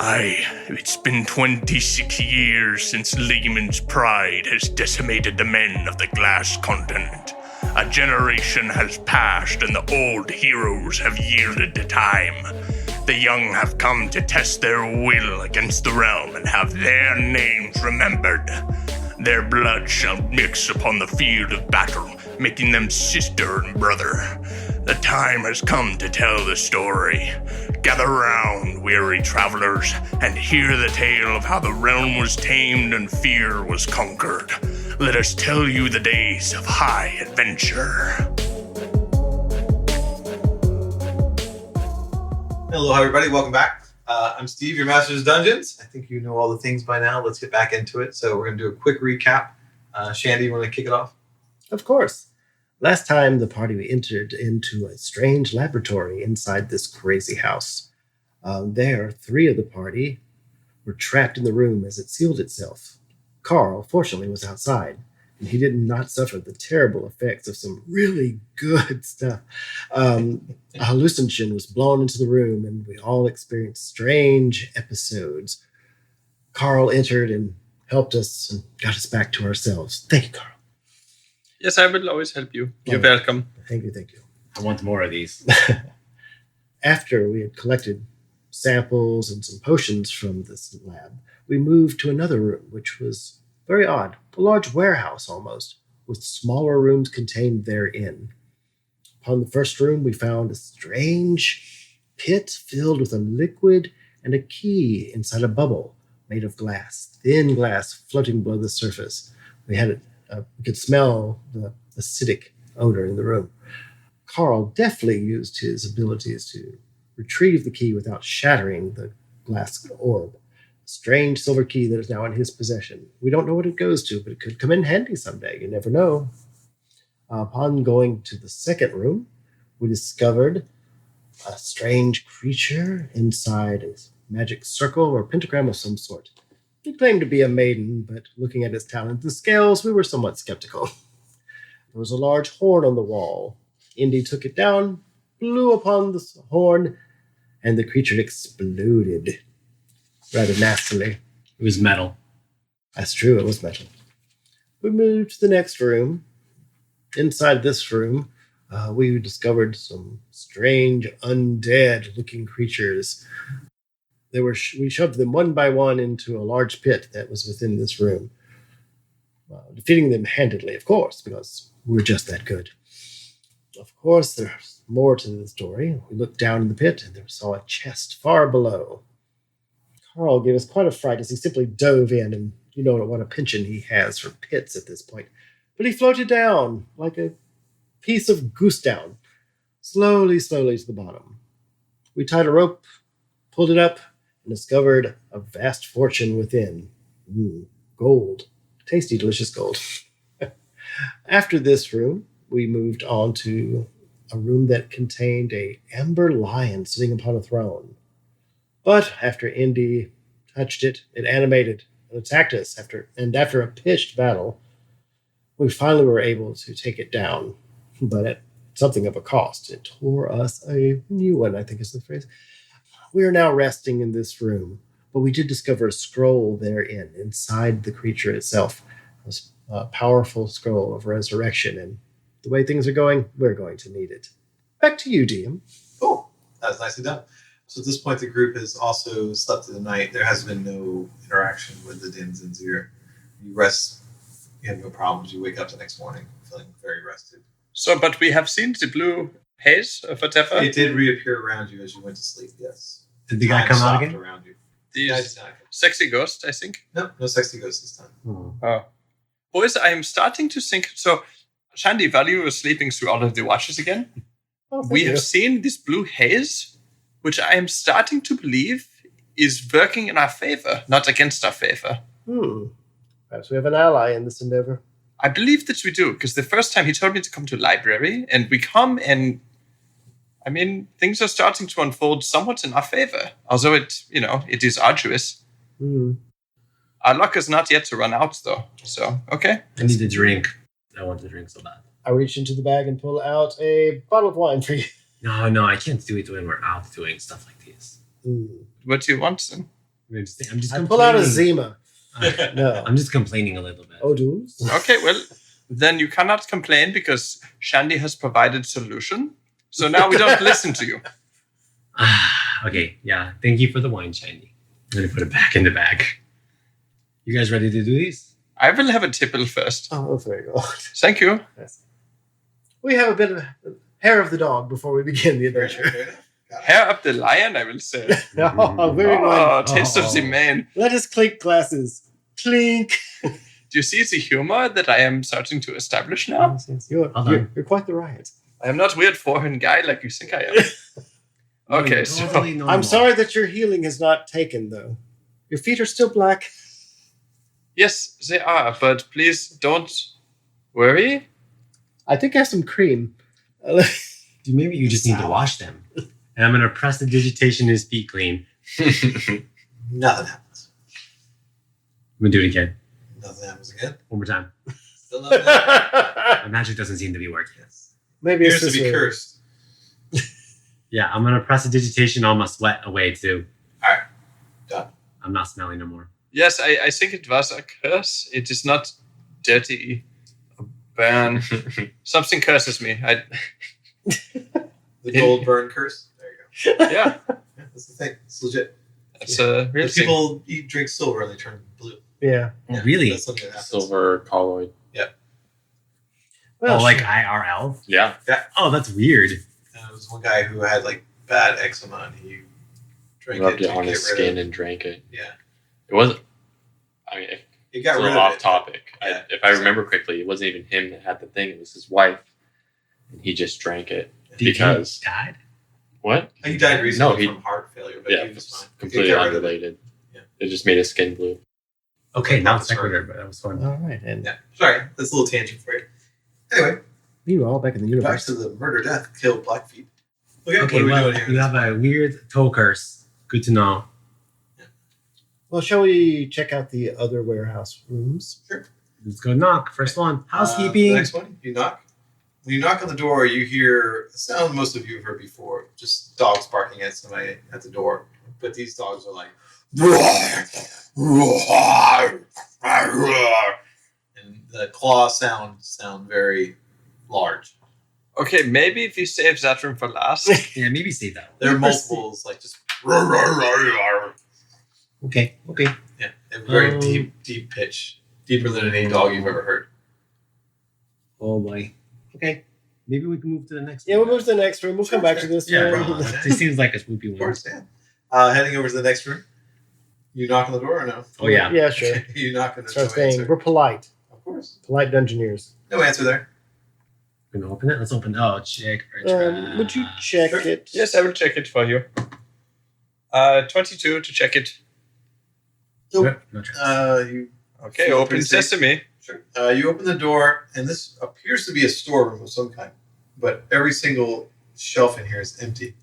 It's been 26 years since Lehman's pride has decimated the men of the glass continent. A generation has passed and the old heroes have yielded to time. The young have come to test their will against the realm and have their names remembered. Their blood shall mix upon the field of battle, making them sister and brother. The time has come to tell the story. Gather round, weary travelers, and hear the tale of how the realm was tamed and fear was conquered. Let us tell you the days of high adventure. Hello, everybody. Welcome back. I'm Steve, your Master's of Dungeons. I think you know all the things by now. Let's get back into it. So we're going to do a quick recap. Shandy, you want to kick it off? Of course. Last time, the party entered into a strange laboratory inside this crazy house. There, 3 of the party were trapped in the room as it sealed itself. Carl, fortunately, was outside, and he did not suffer the terrible effects of some really good stuff. A hallucinogen was blown into the room, and we all experienced strange episodes. Carl entered and helped us and got us back to ourselves. Thank you, Carl. Yes, I will always help you. You're welcome. Thank you. I want more of these. After we had collected samples and some potions from this lab, we moved to another room, which was very odd. A large warehouse almost, with smaller rooms contained therein. Upon the first room, we found a strange pit filled with a liquid and a key inside a bubble made of glass, thin glass floating below the surface. We could smell the acidic odor in the room. Carl deftly used his abilities to retrieve the key without shattering the glass orb. A strange silver key that is now in his possession. We don't know what it goes to, but it could come in handy someday. You never know. Upon going to the second room, we discovered a strange creature inside a magic circle or pentagram of some sort. He claimed to be a maiden, but looking at his talents and scales, we were somewhat skeptical. There was a large horn on the wall. Indy took it down, blew upon the horn, and the creature exploded rather nastily. It was metal. That's true, it was metal. We moved to the next room. Inside this room, we discovered some strange, undead-looking creatures. We shoved them one by one into a large pit that was within this room, defeating them handedly, of course, because we're just that good. Of course, there's more to the story. We looked down in the pit and saw a chest far below. Carl gave us quite a fright as he simply dove in, and you know what a penchant he has for pits at this point. But he floated down like a piece of goose down, slowly to the bottom. We tied a rope, pulled it up, and discovered a vast fortune within. Gold. Tasty, delicious gold. After this room, we moved on to a room that contained a amber lion sitting upon a throne. But after Indy touched it, it animated and attacked us. After a pitched battle, we finally were able to take it down, but at something of a cost. It tore us a new one, I think is the phrase. We are now resting in this room, but we did discover a scroll therein, inside the creature itself. It was a powerful scroll of resurrection, and the way things are going, we're going to need it. Back to you, DM. Cool. That was nicely done. So at this point, the group has also slept through the night. There has been no interaction with the denizens here. You rest, you have no problems. You wake up the next morning feeling very rested. So, but we have seen the blue haze of whatever. It did reappear around you as you went to sleep, yes. Did the guy come out again? Around you. The sexy ghost, I think. No sexy ghost this time. Oh. Boys, I am starting to think... So, Shandy, while you were sleeping through all of the watches again, we have seen this blue haze, which I am starting to believe is working in our favor, not against our favor. Perhaps we have an ally in this endeavor. I believe that we do, because the first time he told me to come to the library, and we come and, I mean, things are starting to unfold somewhat in our favor, although it is arduous. Our luck is not yet to run out, though, so, okay. I need a drink. I want to drink so bad. I reach into the bag and pull out a bottle of wine for you. No, I can't do it when we're out doing stuff like this. What do you want, then? I'm just I pull out a complaining. Zima. No. I'm just complaining a little bit. Oh, dudes? Okay, well, then you cannot complain because Shandy has provided solution. So now we don't listen to you. Okay, yeah. Thank you for the wine, Shiny. I'm going to put it back in the bag. You guys ready to do these? I will have a tipple first. Oh, very good. Thank you. Yes. We have a bit of hair of the dog before we begin the Fair adventure. enough. Got it. Hair up the lion, I will say. Oh, very Oh, good. taste of the mane. Let us clink glasses. Clink. Do you see the humor that I am starting to establish now? Yes, yes. You're quite the riot. I am not weird foreign guy like you think I am. Okay, You're so totally normal. I'm sorry that your healing is not taken, though. Your feet are still black. yes, they are, but please don't worry. I think I have some cream. Dude, maybe you just need to wash them. And I'm going to press the digitation in his feet clean. Nothing happens. I'm going to do it again. Nothing happens again. One more time. Still nothing happens. My magic doesn't seem to be working. Maybe Appears it's to be just cursed. Yeah, I'm going to press the digitation on my sweat away too. Alright. Done. I'm not smelling no more. Yes, I think it was a curse. It is not dirty. A burn. Something curses me. The gold burn curse. There you go. Yeah, Yeah, that's the thing. It's legit. that's a real If thing. people drink silver and they turn blue. yeah. Oh, really? That's something that happens. Silver colloid. Well, Oh, like IRL? Yeah. Oh, that's weird. There was one guy who had like bad eczema and he drank Rubbed it it to on get his rid skin of. and drank it. Yeah. It wasn't. I mean, He it's got a rid little of off it. topic. Yeah. If I remember correctly, it wasn't even him that had the thing. It was his wife, and he just drank it because he died? what? He died recently No, he- from heart failure, but Yeah, he was it's fine. He completely got rid of it. unrelated. Yeah. It just made his skin blue. Okay, Not not the story. sequitur, but that was fun. all right. And Yeah. Sorry, that's a little tangent for you. Anyway, meanwhile, back in the back universe. to the murder, death, kill, Blackfeet. Okay, Okay, what are we well, doing here? you have a weird toe curse. Good to know. Well, shall we check out the other warehouse rooms? Let's go knock. First one. The Housekeeping. next one, you knock. When you knock on the door, you hear a sound most of you have heard before, just dogs barking at somebody at the door. But these dogs are like, and the claw sound very large. Okay, maybe if you save that room for last. Yeah, maybe save that one. There are multiples, like just Okay, okay. yeah, a very Um, deep pitch, deeper than any dog you've ever heard. Oh boy. Okay. Maybe we can move to the next Yeah, one. we'll move to the next room. We'll come back to this Yeah, one. right. this seems like a spooky Of one. course, yeah. Heading over to the next room. You knock on the door or no? Oh, yeah. Yeah, sure. You knock and there's Start no saying, answer. we're polite. Of course. Polite dungeoneers. No answer there. We're gonna open it. Let's open. Oh, check. Would you check Sure. it? Yes, I will check it for you. 22 to check it. Nope. No traps. You Okay, Feel open free to say- sesame. Sure. You open the door, and this appears to be a storeroom of some kind, but every single shelf in here is empty.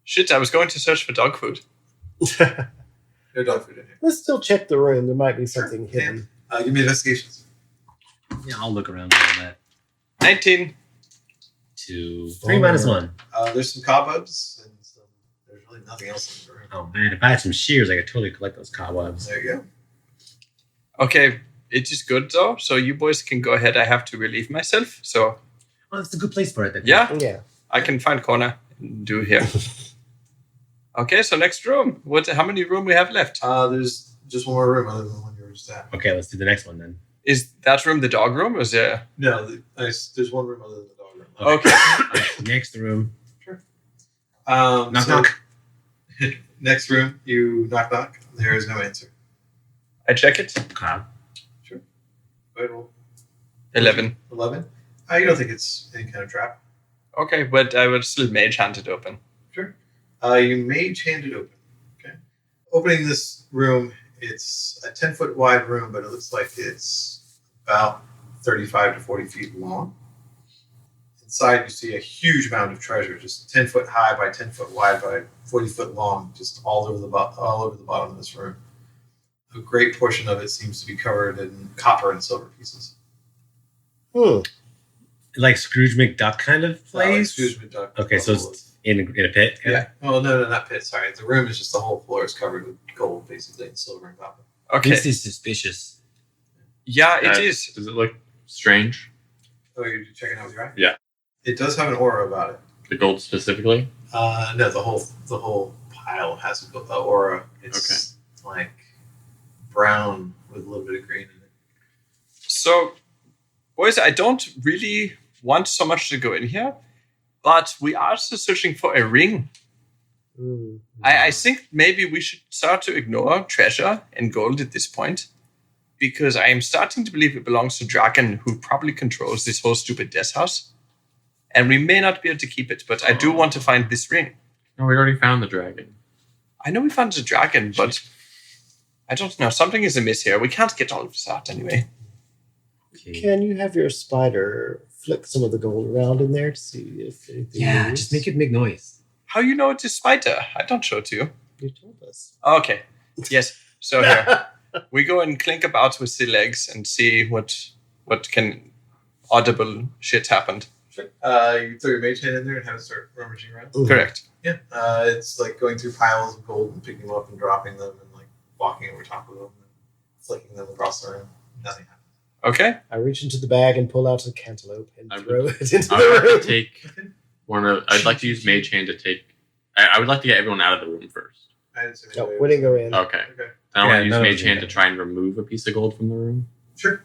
Shit, I was going to search for dog food. No dog food in here. Let's still check the room. There might be Sure. something hidden. Give me investigations. Yeah, I'll look around a little bit. 19. 2, 3 minus 1. There's some cobwebs, and there's really nothing else in the room. Oh man, if I had some shears, I could totally collect those cobwebs. There you go. Okay, it is good though, so you boys can go ahead. I have to relieve myself, so Well, that's a good place for it then. yeah, Yeah. I can find corner and do here. Okay, so next room. How many room we have left? There's just one more room other than the one you were just at. Okay, let's do the next one then. Is that room the dog room? Or is there? No, there's one room other than the dog room. Okay. Alright, next room. Knock So knock. next room, you knock. There is no answer. I check it. Cloud. Go ahead, roll. 11. 11. You don't think it's any kind of trap. Okay, but I would still mage hand it open. You mage hand it open. Okay. Opening this room, it's a 10-foot wide room, but it looks like it's about 35 to 40 feet long. Inside, you see a huge amount of treasure, just 10 foot high by 10 foot wide by 40 foot long, just all over the bottom of this room. A great portion of it seems to be covered in copper and silver pieces. like Scrooge McDuck kind of place? Scrooge McDuck. Okay, so it's in a pit? Yeah. Oh, no, not pit. Sorry. The room is just the whole floor is covered with gold, basically, and silver and copper. Okay. This is suspicious. Yeah, it is. Does it look strange? Oh, you're checking out with your eye? Yeah. It does have an aura about it. The gold specifically? No, the whole pile has an aura. It's like brown with a little bit of green in it. So, boys, I don't really want so much to go in here, but we are also searching for a ring. Mm. I think maybe we should start to ignore treasure and gold at this point, because I am starting to believe it belongs to Dragon, who probably controls this whole stupid death house. And we may not be able to keep it, but I do want to find this ring. No, we already found the dragon. I know we found the dragon, but I don't know. Something is amiss here. We can't get all of this out anyway. Okay. Can you have your spider flick some of the gold around in there to see if anything Yeah, moves? just make it make noise. How you know it's a spider? I don't show it to you. You told us. Okay. Yes. So here. We go and clink about with the legs and see what can audible shit happened. Sure. You throw your mage hand in there and have it start rummaging around. Mhm. Correct. Yeah. It's like going through piles of gold and picking them up and dropping them and like walking over top of them and flicking them across the room. Nothing happens. Okay. I reach into the bag and pull out a cantaloupe and I would- throw it into I the would like room. to take I'd like to use Mage Hand to take. I would like to get everyone out of the room first. I didn't say No, anybody we didn't go was- in. Okay. Okay. I want Yeah, to use none of Mage us Hand did. to try and remove a piece of gold from the room. Sure.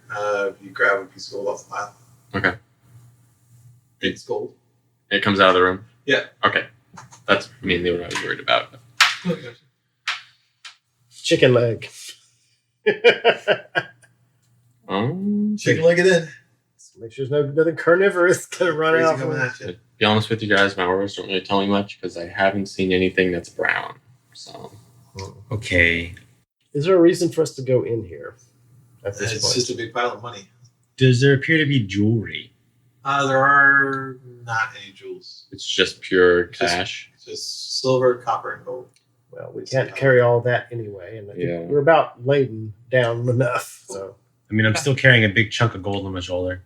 You grab a piece of gold off the pile. Okay. It's gold. It comes out of the room? Yeah. Okay. That's mainly what I was worried about. Oh, gotcha. Chicken leg. Chicken leg it in. Make sure there's nothing carnivorous gonna run Crazy out. coming From at you. To be honest with you guys, my orders don't really tell me much because I haven't seen anything that's brown. So Okay. Is there a reason for us to go in here at this It's point? just a big pile of money. Does there appear to be jewelry? There are not any jewels. it's just pure Just- cash. It's just silver, copper, and gold. Well, we can't carry all that anyway, and I think Yeah. we're about laden down enough. So I mean, I'm still carrying a big chunk of gold on my shoulder.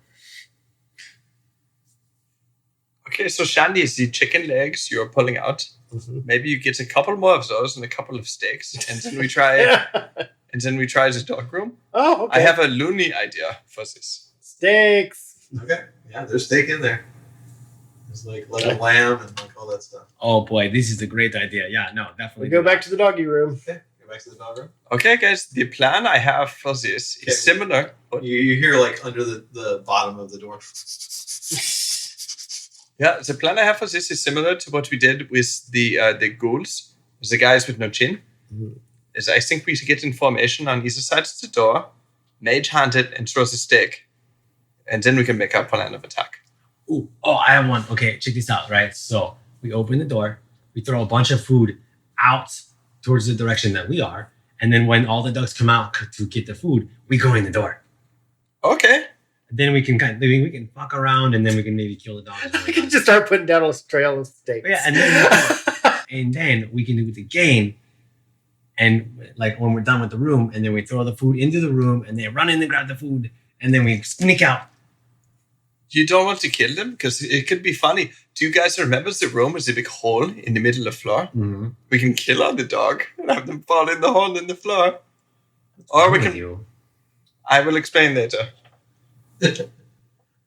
Okay, so Shandy, the chicken legs you're pulling out. mhm. Maybe you get a couple more of those and a couple of steaks, and then we try the dog room. Oh, okay. I have a loony idea for this. steaks. Okay. Yeah, there's steak in there. There's like leg of lamb and like all that stuff. Oh boy, this is a great idea. Yeah, no, We definitely. go do back that. to the doggy room. Okay. Go back to the dog room. Okay, guys, the plan I have for this Okay. is similar. You hear like under the bottom of the door. Yeah, the plan I have for this is similar to what we did with the ghouls, with the guys with no chin. Mhm. Is I think we should get in formation on either side of the door, mage hand it, and throw the stake, and then we can make our plan of attack. Ooh, oh, I have one. Okay, check this out, right? So we open the door, we throw a bunch of food out towards the direction that we are, and then when all the ducks come out to get the food, we go in the door. Okay. Then we can we can fuck around, and then we can maybe kill the dogs. We can just start putting down a trail of steaks. Yeah, and then we can do it again. And like when we're done with the room, and then we throw the food into the room, and they run in and grab the food, and then we sneak out. You don't want to kill them because it could be funny. Do you guys remember the room with the big hole in the middle of the floor? Mm-hmm. We can kill on the dog and have them fall in the hole in the floor. Or we can. You. I will explain later.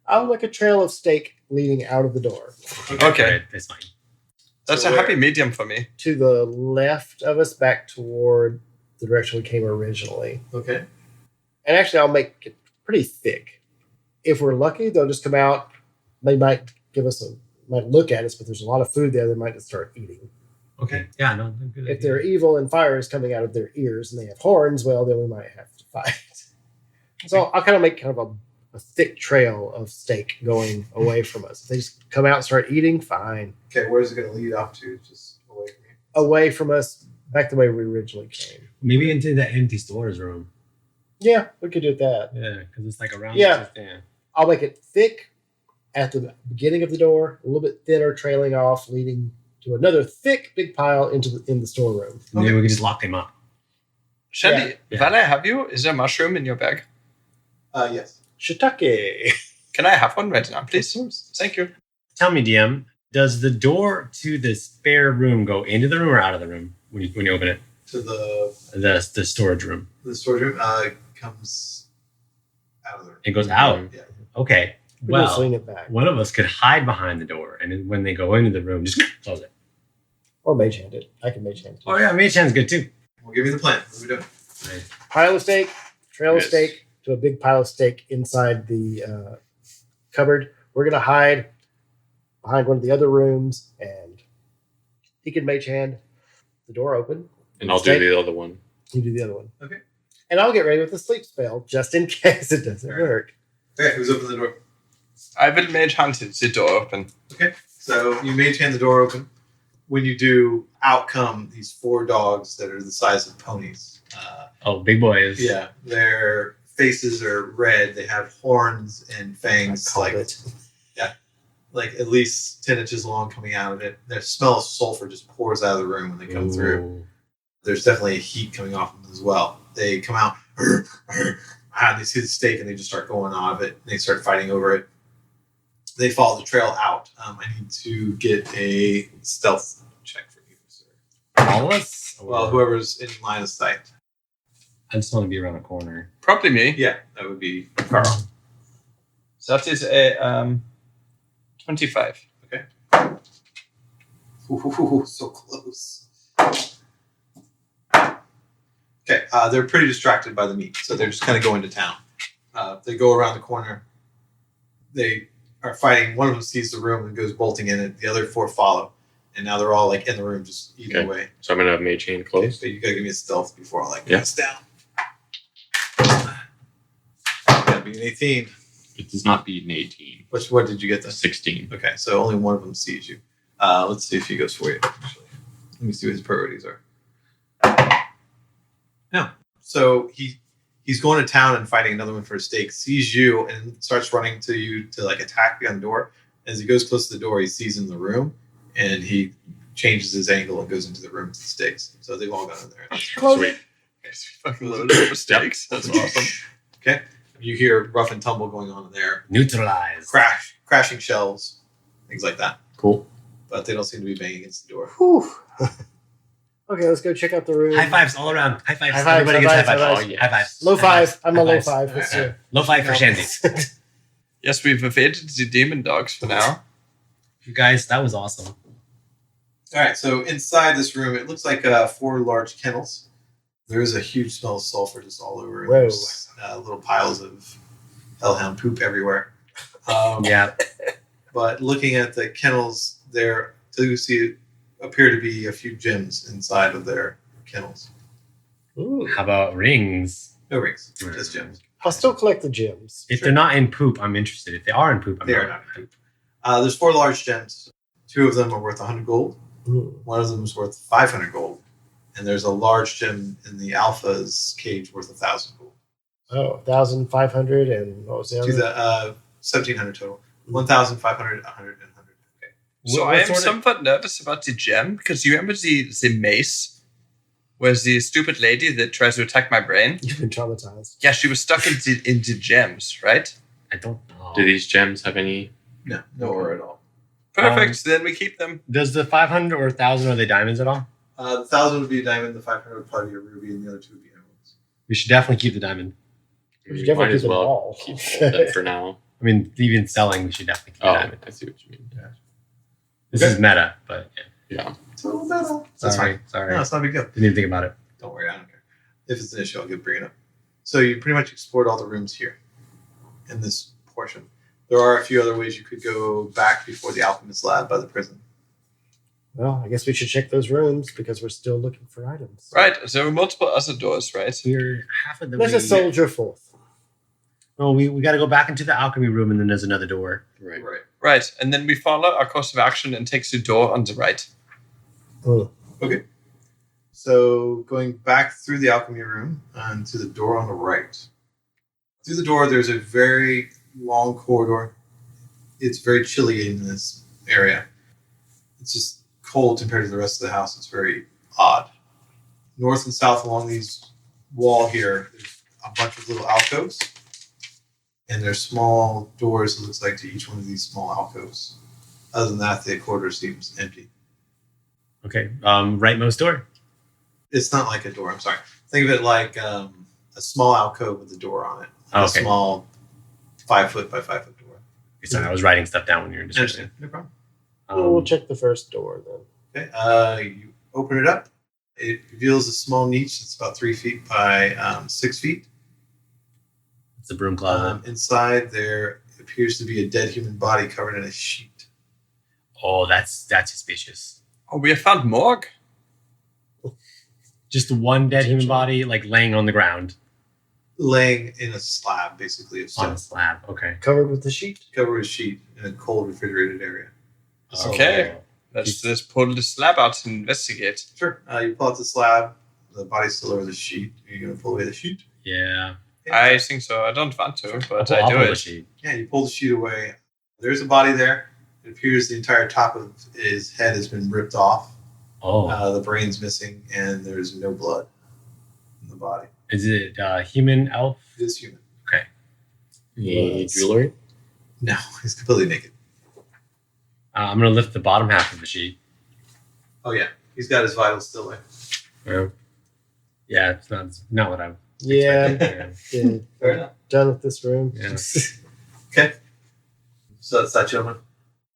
I'll like a trail of steak leading out of the door. Okay. Right, that's fine. That's So a happy where- medium for me. To the left of us, back toward the direction we came originally. Okay. And actually, I'll make it pretty thick. If we're lucky, they'll just come out. They might might look at us, but there's a lot of food there. They might just start eating. Okay. Yeah. No. Good If they're evil and fire is coming out of their ears and they have horns, well, then we might have to fight. So I'll kind of make kind of a thick trail of steak going away from us. If they just come out and start eating, fine. Okay. Where's it going to lead off to? Just away from you. Away from us, back the way we originally came. Maybe into the empty stores room. Yeah, we could do that. Yeah, because it's like around. Yeah. Yeah. I'll make it thick at the beginning of the door, a little bit thinner, trailing off, leading to another thick, big pile in the storeroom. And then we can just lock them up. Shandy, Yeah. while I have you, is there a mushroom in your bag? Yes. Shiitake. Can I have one right now, please? Thank you. Tell me, DM, does the door to the spare room go into the room or out of the room when you open it? To the storage room. The storage room comes out of the room. It goes out. Yeah. Okay. We just Well, lean it back. one of us could hide behind the door, and then when they go into the room, just close it. Or mage hand it. I can mage hand it. Oh yeah, mage hand's good too. We'll give you the plan. What are we doing? Pile of steak, trail of Yes. steak to a big pile of steak inside the cupboard. We're gonna hide behind one of the other rooms, and he can mage hand the door open. And I'll do the other one. You do the other one. Okay. And I'll get ready with the sleep spell just in case it doesn't work. Okay, who's opening the door? I will mage hand the door open. Okay, so you maintain the door open. When you do, out come these 4 dogs that are the size of ponies. Oh, big boys. Yeah, their faces are red. They have horns and fangs, like at least 10 inches long coming out of it. Their smell of sulfur just pours out of the room when they come through. There's definitely a heat coming off them as well. They come out, and they see the steak, and they just start going out of it. And they start fighting over it. They follow the trail out. I need to get a stealth check for you, sir. All of us? Well, whoever's in line of sight. I just want to be around a corner. Probably me. Yeah, that would be Carl. So that is a 25. Okay. Ooh, so close. Okay, they're pretty distracted by the meat, so they're just kind of going to town. They go around the corner. They are fighting. One of them sees the room and goes bolting in it. The other 4 follow, and now they're all like in the room, just eating Okay. away. So I'm going to have mage hand Okay, close. so you gotta give me a stealth before I Yeah. this down. Gotta be an 18. It does not beat an 18. What did you get then? 16. Okay, so only one of them sees you. Let's see if he goes for you. Actually, let me see what his priorities are. No, so he's going to town and fighting another one for a steak. Sees you and starts running to you to like attack you on the door. As he goes close to the door, he sees in the room, and he changes his angle and goes into the room with the steaks. So they've all gone in there. Sweet. Fucking loaded up with steaks. That's awesome. Okay, you hear rough and tumble going on in there. Neutralized. Crashing shelves, things like that. Cool. But they don't seem to be banging against the door. Whew. Okay, let's go check out the room. High fives all around. High fives. High fives, Everybody high gets high fives, fives. high fives. High fives. Low High 5. I'm a low High 5. fives. Let's do it. Low 5 for Shandy. Yes, we've evaded the demon dogs for now. You guys, that was awesome. All right, so inside this room, it looks like 4 large kennels. There is a huge smell of sulfur just all over. And Whoa. there's little piles of hellhound poop everywhere. Yeah. But looking at the kennels, there do appear to be a few gems inside of their kennels. Ooh. How about rings? No rings, just gems. I'll still collect the gems. If they're not in poop, I'm interested. If they are in poop, I'm They are not in poop. There's 4 large gems. 2 of them are worth 100 gold. Ooh. One of them is worth 500 gold. And there's a large gem in the Alpha's cage worth 1,000 gold. Oh, 1,500 and what was the To other? the 1,700 total. 1,500, 100, and 100. Okay. So What I am sort of- somewhat nervous about the gem, because you remember the mace? Where the stupid lady that tries to attack my brain? You've been traumatized. Yeah, she was stuck into gems, right? I don't know. Do these gems have any? No aura at all. Perfect, then we keep them. Does the 500 or 1,000, are they diamonds at all? The 1,000 would be a diamond, the 500 would probably be a ruby, and the other 2 would be emeralds. We should definitely keep the diamond. We should We definitely might as keep them well all. keep that for now. I mean, even selling, we should definitely keep the Oh, diamond. I see what you mean. This Okay. is meta, but yeah. Yeah. So that's Sorry. fine. Sorry. No, it's not a big deal. Didn't even think about it. Don't worry, I don't care. If it's an issue, I'll bring it up. So you pretty much explored all the rooms here in this portion. There are a few other ways you could go back before the alchemist lab by the prison. Well, I guess we should check those rooms because we're still looking for items. Right, there are multiple other doors, right? We're half of the Let's just soldier forth. Oh, we got to go back into the alchemy room, and then there's another door. Right. Right, and then we follow our course of action and take the door on the right. Oh. Okay. So going back through the alchemy room and to the door on the right. Through the door, there's a very long corridor. It's very chilly in this area. It's just cold compared to the rest of the house. It's very odd. North and south along these wall here, there's a bunch of little alcoves. And there's small doors, it looks like, to each one of these small alcoves. Other than that, the corridor seems empty. Okay. Rightmost door. It's not like a door, I'm sorry. Think of it like a small alcove with a door on it. Like Okay. A small 5 foot by 5 foot door. Sorry, I was writing stuff down when you were describing. No problem. We'll check the first door then. Okay. You open it up. It reveals a small niche that's about 3 feet by 6 feet. It's a broom closet. Inside, there appears to be a dead human body covered in a sheet. Oh, that's suspicious. Oh, we have found morgue. Just one dead human body, like laying on the ground Laying in a slab, basically, of on stone. a slab. Okay. Covered with the sheet. Covered with a sheet in a cold, refrigerated area. Okay. Let's pull the slab out and investigate. Sure. You pull out the slab. The body's still over the sheet. Are you going to pull away the sheet? Yeah. I think so. I don't want to, but I'll I do pull the it. sheet. Yeah, you pull the sheet away. There's a body there. It appears the entire top of his head has been ripped off. Oh. The brain's missing, and there's no blood in the body. Is it human, elf? It is human. Any jewelry? No, he's completely naked. I'm going to lift the bottom half of the sheet. Oh, yeah. He's got his vitals still there. Yeah, it's not what I'm Yeah. expecting. Yeah. Fair enough. Done with this room. Yeah. Okay. So that's that gentleman.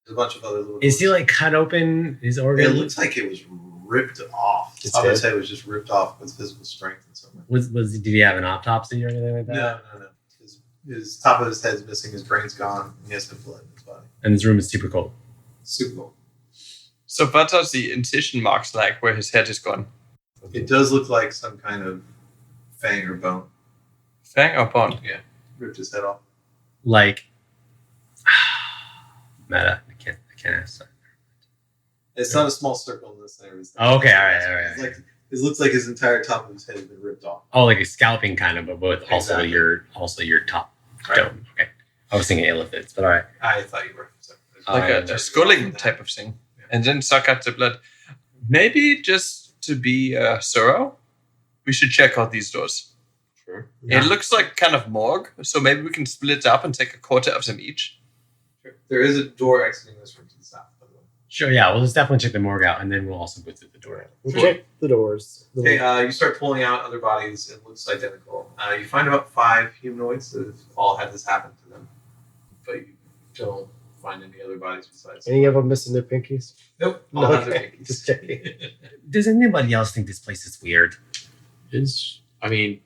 There's a bunch of other little... Is he like cut open his organ? It looks like it was ripped off. His Top of his head? head was just ripped off with physical strength in some way. Did he have an autopsy or anything like that? No. His top of his head's missing. His brain's gone. And he has no blood in his body. And this room is super cold. Super cool. So what are the incision marks like where his head is gone? It does look like some kind of fang or bone. Fang or bone? Yeah. Ripped his head off. Like, meta. I can't ask that. It's not a small circle in this area. Oh, okay, all right. It's like, it looks like his entire top of his head has been ripped off. Oh, like a scalping kind of, but with Exactly. also your top Right. dome. Okay. I was thinking elephants, but all right. I thought you were. Sorry. Like a sculling type of thing. And then suck out the blood. Maybe just to be thorough, we should check out these doors. Sure. Yeah. It looks like kind of morgue, so maybe we can split up and take a quarter of them each. Sure. There is a door exiting this room to the south, by the way. Sure, yeah. We'll just definitely check the morgue out, and then we'll also go through the door. We'll Sure. check the doors. Okay, you start pulling out other bodies. It looks identical. You find about 5 humanoids that have all had this happen to them, but you don't find any other bodies besides. Any of them missing their pinkies? Nope. All have their Okay, pinkies. just checking. Does anybody else think this place is weird? I mean,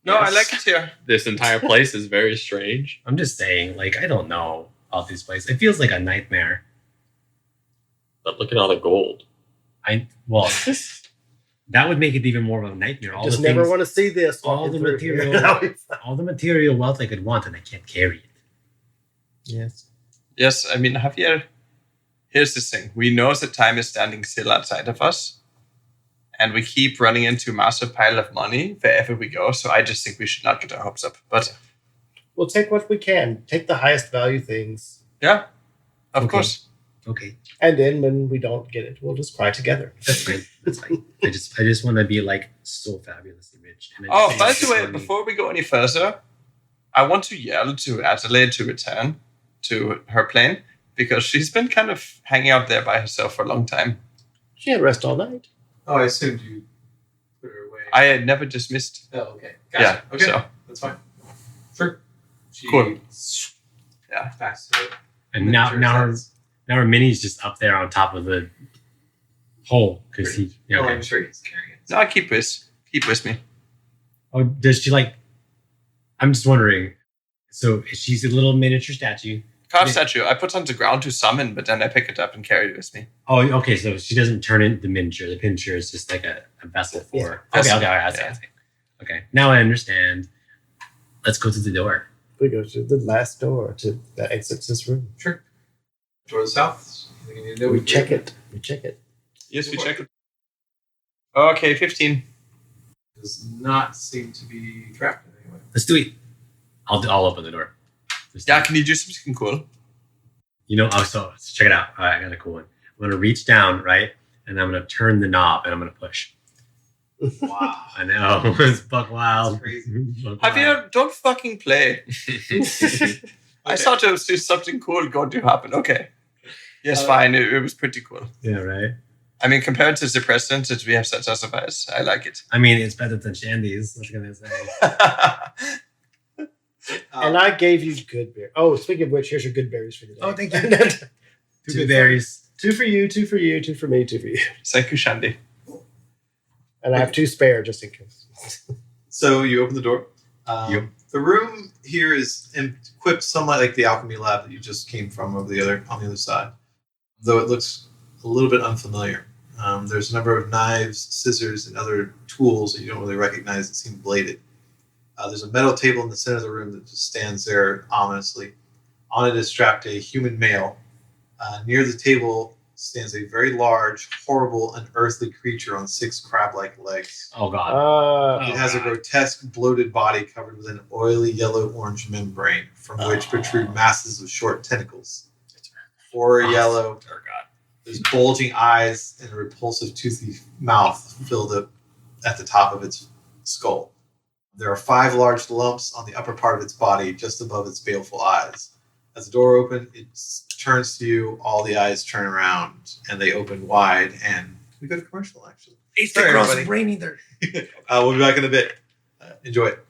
No, I yes. like it here. This entire place is very strange. I'm just saying, like, I don't know about this place. It feels like a nightmare. But look at all the gold. Well, that would make it even more of a nightmare. All Just the never things, want to see this. all walking the through material, here. all the material wealth I could want, and I can't carry it. Yes. Yes, I mean, Javier, here's the thing. We know that time is standing still outside of us, and we keep running into a massive pile of money wherever we go, so I just think we should not get our hopes up. But We'll take what we can. Take the highest value things. yeah, of Okay. course. Okay, And then when we don't get it, we'll just cry together. that's fine. That's fine. I just want to be like so fabulously rich. And I Oh, just by want the this way, money. before we go any further, I want to yell to Adelaide to return to her plane because she's been kind of hanging out there by herself for a long time. She had rest all night. Oh, I assumed you put her away. I had never dismissed. Oh, okay. Gotcha. Yeah, Okay. so. That's fine. Sure. She Cool. Yeah. Back to it. and now her mini's just up there on top of the hole because he. Yeah, Oh, okay. I'm sure he's carrying it. No, keep with me. Oh, does she like? I'm just wondering. So she's a little miniature statue. Carved Yeah. statue. I put on the ground to summon, but then I pick it up and carry it with me. Oh, okay. So she doesn't turn into the miniature. The miniature is just like a vessel for. Yeah. Okay, I see. Okay, now I understand. Let's go to the door. We go to the last door that exits this room. Sure. Door to the south. Anything you need to know? We check it. We check it. Yes, we check it. Okay, 15. Does not seem to be trapped in any way. Let's do it. I'll open the door. Yeah, can you do something cool? You know, so check it out. All right, I got a cool one. I'm gonna reach down, right, and I'm gonna turn the knob and I'm gonna push. Wow. I know. It's buck wild. That's crazy. Buck wild. Javier, don't fucking play. I Okay. thought it was just something cool going to happen. Okay. Yes, Uh, fine. It was pretty cool. Yeah, right? I mean, compared to the precedent that we have set otherwise, I like it. I mean, it's better than Shandy's. What can I say? And I gave you good berries. Oh, speaking of which, here's your good berries for today. Oh, thank you. Two good berries. 2 for you, 2 for you, 2 for me, 2 for you. Thank you, Shandy. And I have 2 spare just in case. So you open the door. Yep. The room here is equipped somewhat like the alchemy lab that you just came from on the other side, though it looks a little bit unfamiliar. There's a number of knives, scissors, and other tools that you don't really recognize that seem bladed. There's a metal table in the center of the room that just stands there ominously. On it is strapped a human male. Near the table stands a very large, horrible, unearthly creature on 6 crab-like legs. Oh, God. It has a grotesque, bloated body covered with an oily yellow-orange membrane from which protrude masses of short tentacles. 4 yellow. Oh God. There's bulging eyes and a repulsive, toothy mouth filled up at the top of its skull. There are 5 large lumps on the upper part of its body, just above its baleful eyes. As the door opens, it turns to you. All the eyes turn around, and they open wide, and we go to commercial, actually. It's Sorry, the cross everybody. brain eater. We'll be back in a bit. Enjoy it.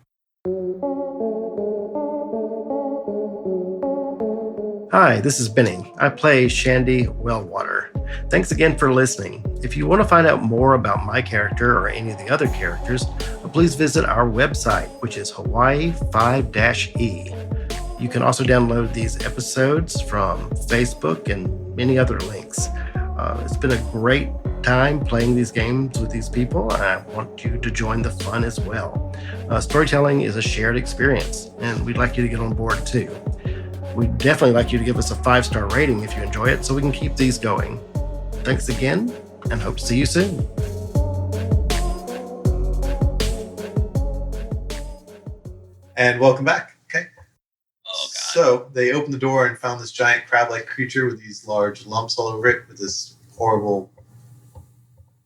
Hi, this is Benny. I play Shandy Wellwater. Thanks again for listening. If you want to find out more about my character or any of the other characters, please visit our website, which is Hawaii 5-E. You can also download these episodes from Facebook and many other links. It's been a great time playing these games with these people, and I want you to join the fun as well. Storytelling is a shared experience, and we'd like you to get on board too. We'd definitely like you to give us a 5-star rating if you enjoy it so we can keep these going. Thanks again, and hope to see you soon. And welcome back. Okay. Oh God. So they opened the door and found this giant crab-like creature with these large lumps all over it, with this horrible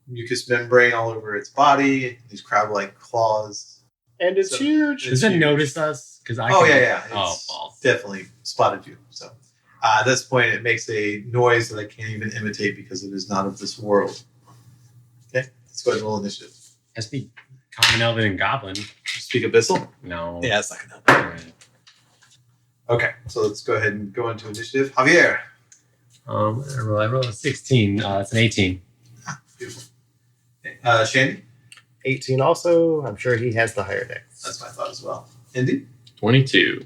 mucous membrane all over its body, these crab-like claws. And it's So- huge. It's Does it huge. notice us? Because I Oh, can- yeah. Oh, It's balls. definitely spotted you. So at this point, it makes a noise that I can't even imitate because it is not of this world. Okay, let's go ahead and roll initiative. I speak Common, Elven, and Goblin. You speak Abyssal? No. Yeah, it's not going to help. Alright. Okay, so let's go ahead and go into initiative. Javier. I rolled a 16. It's an 18. Beautiful. Shandy? 18 also. I'm sure he has the higher dex. That's my thought as well. Indy? 22.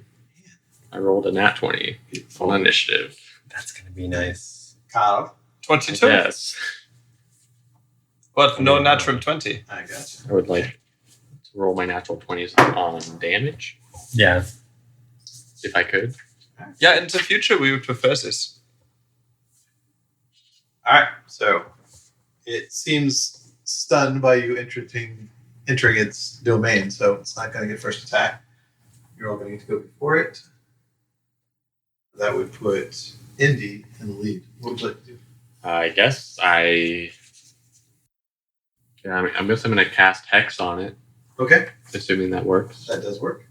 I rolled a nat 20 on initiative. That's going to be nice. Kyle? 22. Yes. But no natural 20. I gotcha. I would like to roll my natural 20s on damage, Yeah. if I could. Yeah, in the future, we would prefer this. All right, so it seems stunned by you entering its domain, so it's not going to get first attack. You're all going to get to go before it. That would put Indy in the lead. What would you like to do? I guess I'm guessing I'm going to cast Hex on it, Okay, assuming that works. that does work.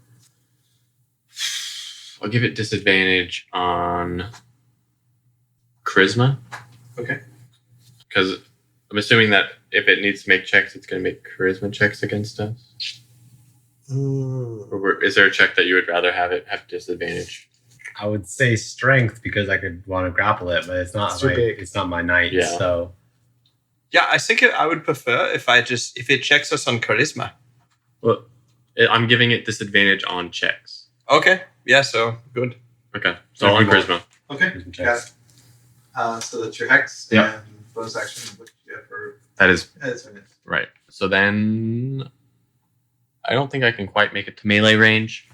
I'll give it disadvantage on Charisma. Okay. Because I'm assuming that if it needs to make checks, it's going to make Charisma checks against us. Or is there a check that you would rather have it have disadvantage? I would say strength because I could want to grapple it, but it's not It's too big. it's not my knight. Yeah. So Yeah, I think I would prefer if it checks us on charisma. Well, I'm giving it disadvantage on checks. Okay. Yeah, so good. Okay, so on Charisma. Okay, Charisma got checks. it. So that's your hex Yep. and bonus action. What do you have for That is that's fine. right. So then I don't think I can quite make it to melee range.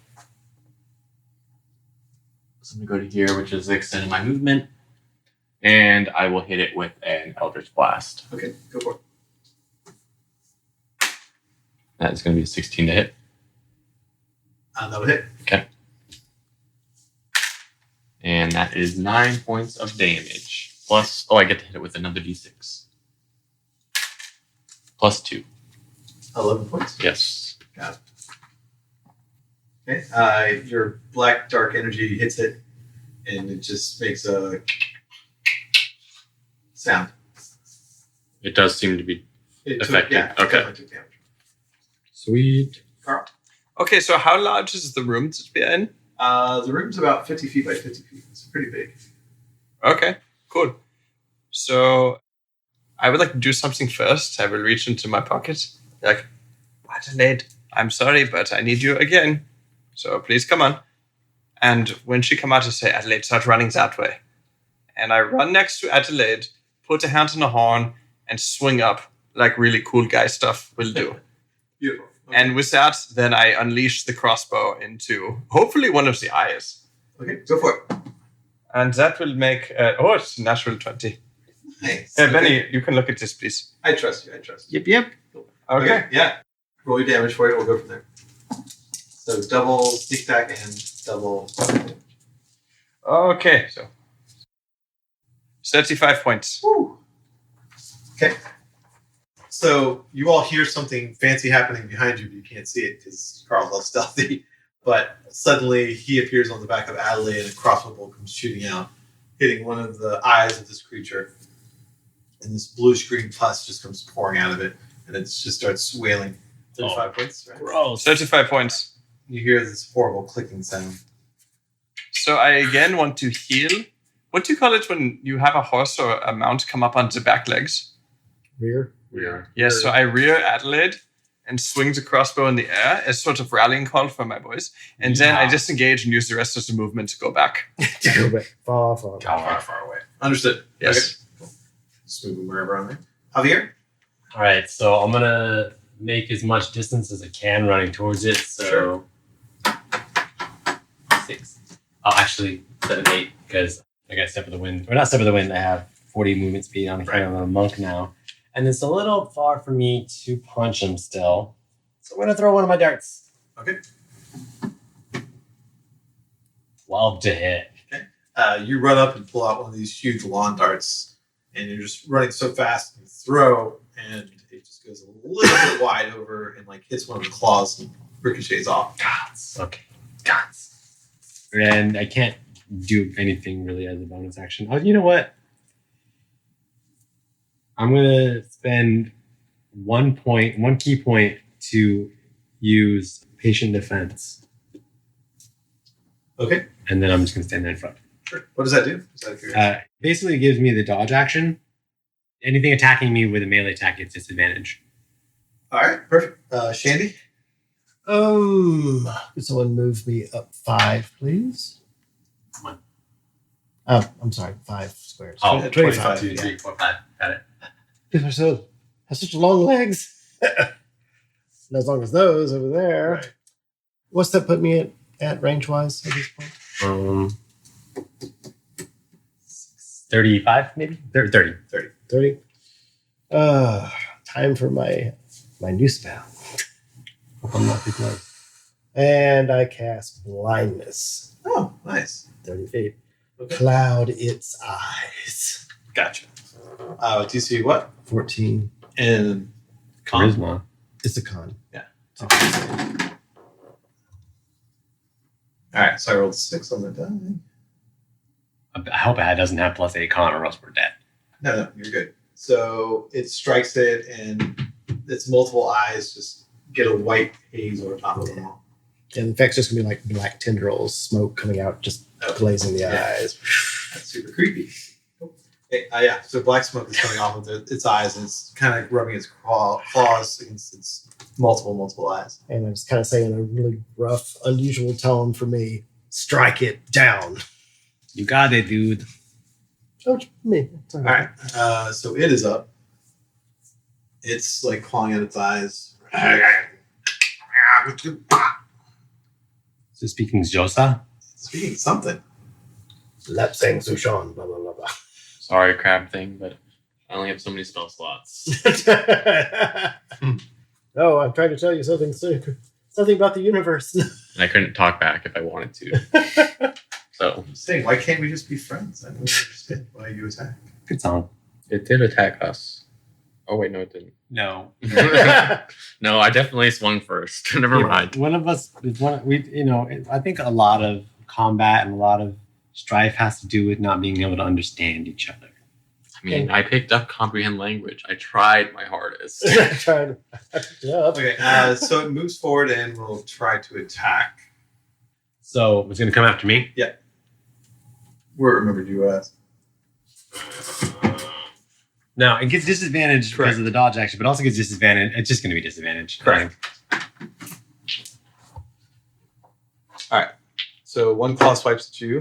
So I'm going to go to here, which is the extent of my movement. And I will hit it with an Eldritch Blast. Okay, go for it. That is going to be a 16 to hit. That'll hit. Okay. And that is 9 points of damage. Plus, I get to hit it with another d6. Plus 2. 11 points. Yes. Got it. Okay. Your black dark energy hits it, and it just makes a sound. It does seem to be affected. Yeah, Okay. definitely took damage. Sweet. Carl. Okay, so how large is the room that we're in? The room's about 50 feet by 50 feet. It's pretty big. Okay, cool. So I would like to do something first. I will reach into my pocket. Like, Adelaide, I'm sorry, but I need you again. So please come on. And when she come out, I say, Adelaide, start running that way. And I run next to Adelaide, put a hand on the horn, and swing up like really cool guy stuff will do. Beautiful. Okay. And with that, then I unleash the crossbow into hopefully one of the eyes. Okay, go for it. And that will make, it's a natural 20. Nice. Hey, Okay. Benny, you can look at this, please. I trust you. Yep. Okay. Yeah. Roll your damage for it. We'll go from there. So double sneak attack and double damage. Okay, so 35 points. Woo. Okay. So you all hear something fancy happening behind you, but you can't see it because Carl's all stealthy. But suddenly he appears on the back of Adelaide and a crossbow bolt comes shooting out, hitting one of the eyes of this creature. And this bluish-green pus just comes pouring out of it, and it just starts wailing. 35 points, right? Gross. 35 points. You hear this horrible clicking sound. So I again want to heal. What do you call it when you have a horse or a mount come up on the back legs? Rear. We are. Yes, so I rear Adelaide and swing the crossbow in the air as sort of rallying call for my boys. And then I disengage and use the rest of the movement to go back. Go back. Far. Far away. Understood. Yes. Okay. Cool. Just move them wherever I'm there. Javier? All right, so I'm gonna make as much distance as I can running towards it. So 6. Oh, actually 7, 8 because I got step of the wind, or not step of the wind. I have 40 movement speed on account of a monk now, and it's a little far for me to punch him still. So I'm gonna throw one of my darts. Okay. 12 to hit. You run up and pull out one of these huge lawn darts, and you're just running so fast and throw, and it just goes a little bit wide over and like hits one of the claws and ricochets off. Gods. Okay. Gods. And I can't do anything really as a bonus action. Oh, you know what? I'm gonna spend 1 key point to use patient defense, Okay. and then I'm just gonna stand there in front. Sure. What does that do? Is that curious? Basically, it gives me the dodge action. Anything attacking me with a melee attack gets disadvantage. All right. Perfect. Shandy? Could someone move me up 5, please? Come on. Oh, I'm sorry, 5 squares. Oh, 25. 2, 3, 4, 5. Got it. People have such long legs. And as long as those over there. Right. What's that put me at range-wise at this point? 35, maybe? 30. 30. Time for my new spell. Hope I'm not too close. And I cast blindness. Oh, nice. 30 feet. Okay. Cloud its eyes. Gotcha. DC what? 14. And Charisma. It's a con. Yeah. It's a con. all right. So I rolled 6 on the die. I hope it doesn't have +8 con or else we're dead. No, you're good. So it strikes it, and its multiple eyes just get a white haze over top of them all. And in fact, it's just going to be like black tendrils, smoke coming out, just glazing the eyes. That's super creepy. Cool. Okay, yeah, so black smoke is coming off of its eyes, and it's kind of rubbing its claws against its multiple eyes. And I just kind of say in a really rough, unusual tone for me, strike it down. You got it, dude. Oh, it's me. It's All right, so it is up. It's like clawing at its eyes. So speaking Xhosa? Speaking something. Lap saying Sushan, blah, blah, blah, blah. Sorry, crab thing, but I only have so many spell slots. No, I'm trying to tell you something about the universe. And I couldn't talk back if I wanted to. So I'm saying, why can't we just be friends? I don't understand why you attack. Good song. it did attack us. Oh wait, no, it didn't. No. No, I definitely swung first. Never mind. One of us, I think a lot of combat and a lot of strife has to do with not being able to understand each other. I mean, I picked up comprehend language. I tried my hardest. Tried. Yeah. Okay, so it moves forward and will try to attack. So it's going to come after me? Where remembered you as? No, it gets disadvantage because of the dodge action, but also gets disadvantage. It's just going to be disadvantage. Correct. Alright. So one claw swipes at you,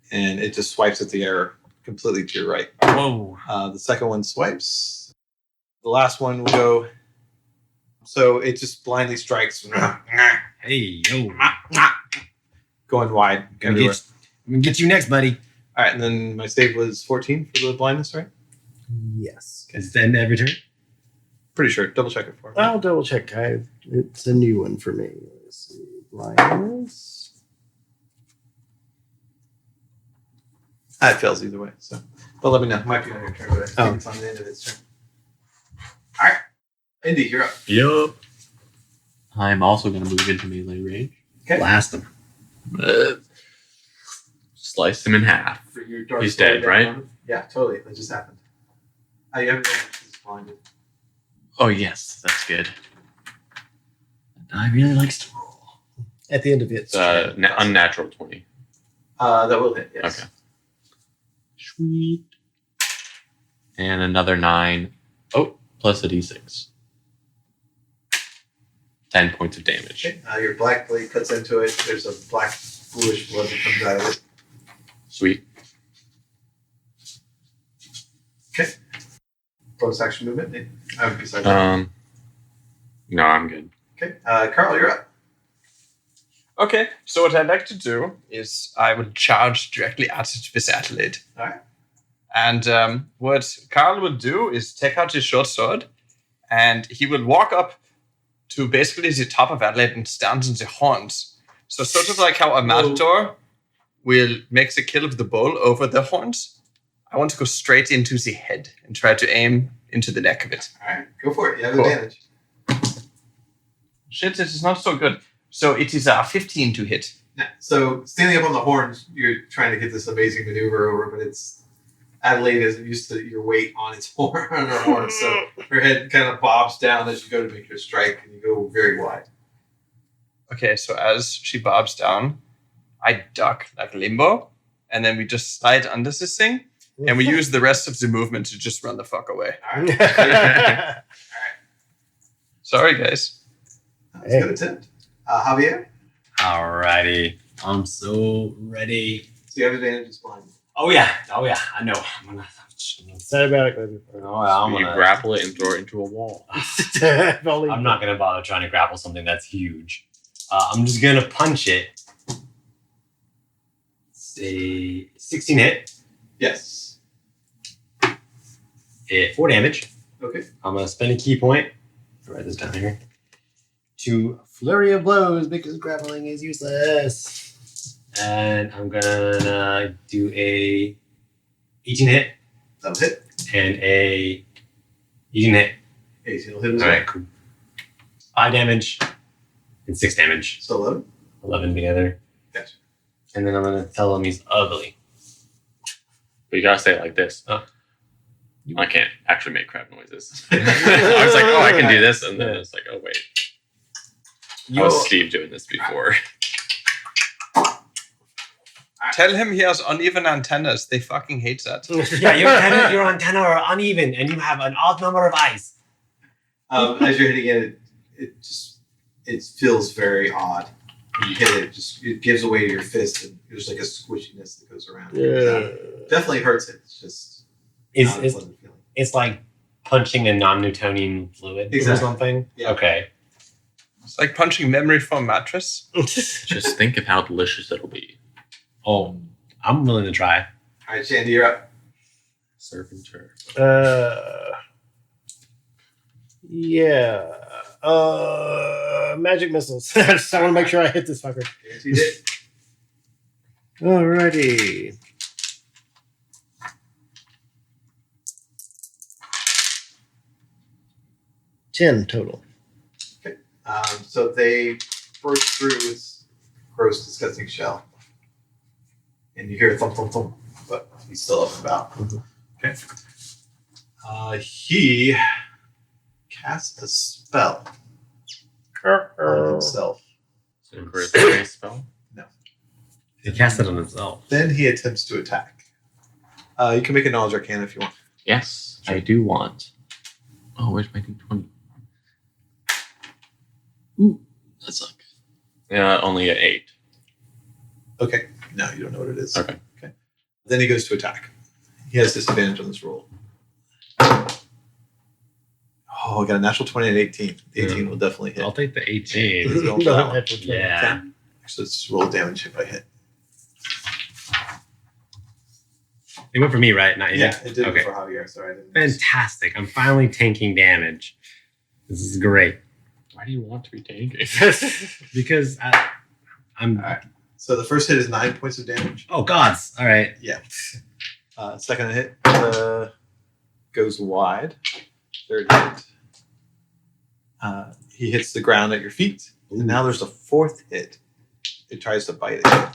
and it just swipes at the air completely to your right. Whoa. The second one swipes. The last one will go. So it just blindly strikes. Hey, yo. Going wide. I'm going to get you next, buddy. Alright, and then my save was 14 for the blindness, right? Yes. Is it the end of every turn? Pretty sure. Double check it for me. I'll double check. It's a new one for me. Let's see. Blindness. It fails either way. So, but let me know. It might be on your turn, but I think it's on the end of its turn. All right, Indy, you're up. Yup. I'm also going to move into melee range. Okay. Blast them. Slice him in half. For your dark He's sword dead, down right? on him. Yeah, totally. That just happened. You haven't done it. He's blinded. Oh yes, that's good. I really likes to roll. At the end of it. It's unnatural 20. That will hit. Yes. Okay. Sweet. And another 9. Oh, plus a d6. 10 points of damage. Okay. Your black blade cuts into it. There's a black bluish blood that comes out of it. Sweet. Okay. Bonus action movement. Besides No, I'm good. okay. Carl, you're up. Okay, so what I'd like to do is I would charge directly at this athlete. All right. And what Carl would do is take out his short sword, and he will walk up to basically the top of Adelaide and stand in the horns. So sort of like how a matador will make the kill of the bull over the horns. I want to go straight into the head and try to aim into the neck of it. All right. Go for it. You have Cool. advantage. Shit, this is not so good. So it is 15 to hit. Yeah. So standing up on the horns, you're trying to get this amazing maneuver over, but it's Adelaide isn't used to your weight on its horn on her horn, so her head kind of bobs down as you go to make your strike, and you go very wide. Okay, so as she bobs down, I duck like limbo, and then we just slide under this thing, and we use the rest of the movement to just run the fuck away. All right. Sorry, guys. That was a good attempt. Javier? Alrighty. I'm so ready. So you have advantage, it's blind. Oh yeah, I know. Cinematic movie. You grapple it and throw it into a wall. I'm not gonna bother trying to grapple something that's huge. I'm just gonna punch it. Say 16 hit. Yes. 4 damage. Okay. I'm gonna spend a key point. I'll write this down here. To flurry of blows because grappling is useless. And I'm gonna do a 18 hit That was hit. and a 18 hit. 18 will hit as All well. right, cool. 5 damage and 6 damage. So 11. 11 together. Gotcha. And then I'm gonna tell him he's ugly. But you gotta say it like this. Oh. I can't actually make crap noises. I was like, oh, I can do this. And then it's like, oh, wait. I was Steve doing this before. Tell him he has uneven antennas. They fucking hate that. Yeah, your antenna are uneven and you have an odd number of eyes. As you're hitting it, it feels very odd. When you hit it, it gives away to your fist, and there's like a squishiness that goes around. Yeah. Definitely hurts it. It's just not a It's pleasant feeling. it's like punching a non-Newtonian fluid Exactly. or something. Yeah. Okay. It's like punching memory foam mattress. Just think of how delicious it'll be. Oh, I'm willing to try. All right, Shandy, you're up. Surf and turf. Yeah. Magic missiles. I want to make sure I hit this fucker. Guaranteed hit. Alrighty. 10 total. So they burst through its gross, disgusting shell. And you hear thump, thump, thump, but he's still up and about. Okay. He casts a spell on himself. So charisma spell. He cast it on himself. Then he attempts to attack. You can make a knowledge arcana if you want. Yes, I do want. Oh, where's my d20? Ooh, that sucks. Yeah, only an 8. Okay. No, you don't know what it is. Okay. Then he goes to attack. He has disadvantage on this roll. Oh, I got a natural 20 and 18. The 18 will definitely hit. I'll take the He's 18. going for that one. Yeah. So let's roll damage hit by hit. It went for me, right? Not you? Yeah, it did Okay. for Javier. Sorry, I didn't. Fantastic. I'm finally tanking damage. This is great. Why do you want to be tanking? Because I'm... All right. So the first hit is 9 points of damage. Oh, gods. All right. Yeah. Second hit goes wide. Third hit. He hits the ground at your feet. And now there's a fourth hit. It tries to bite it.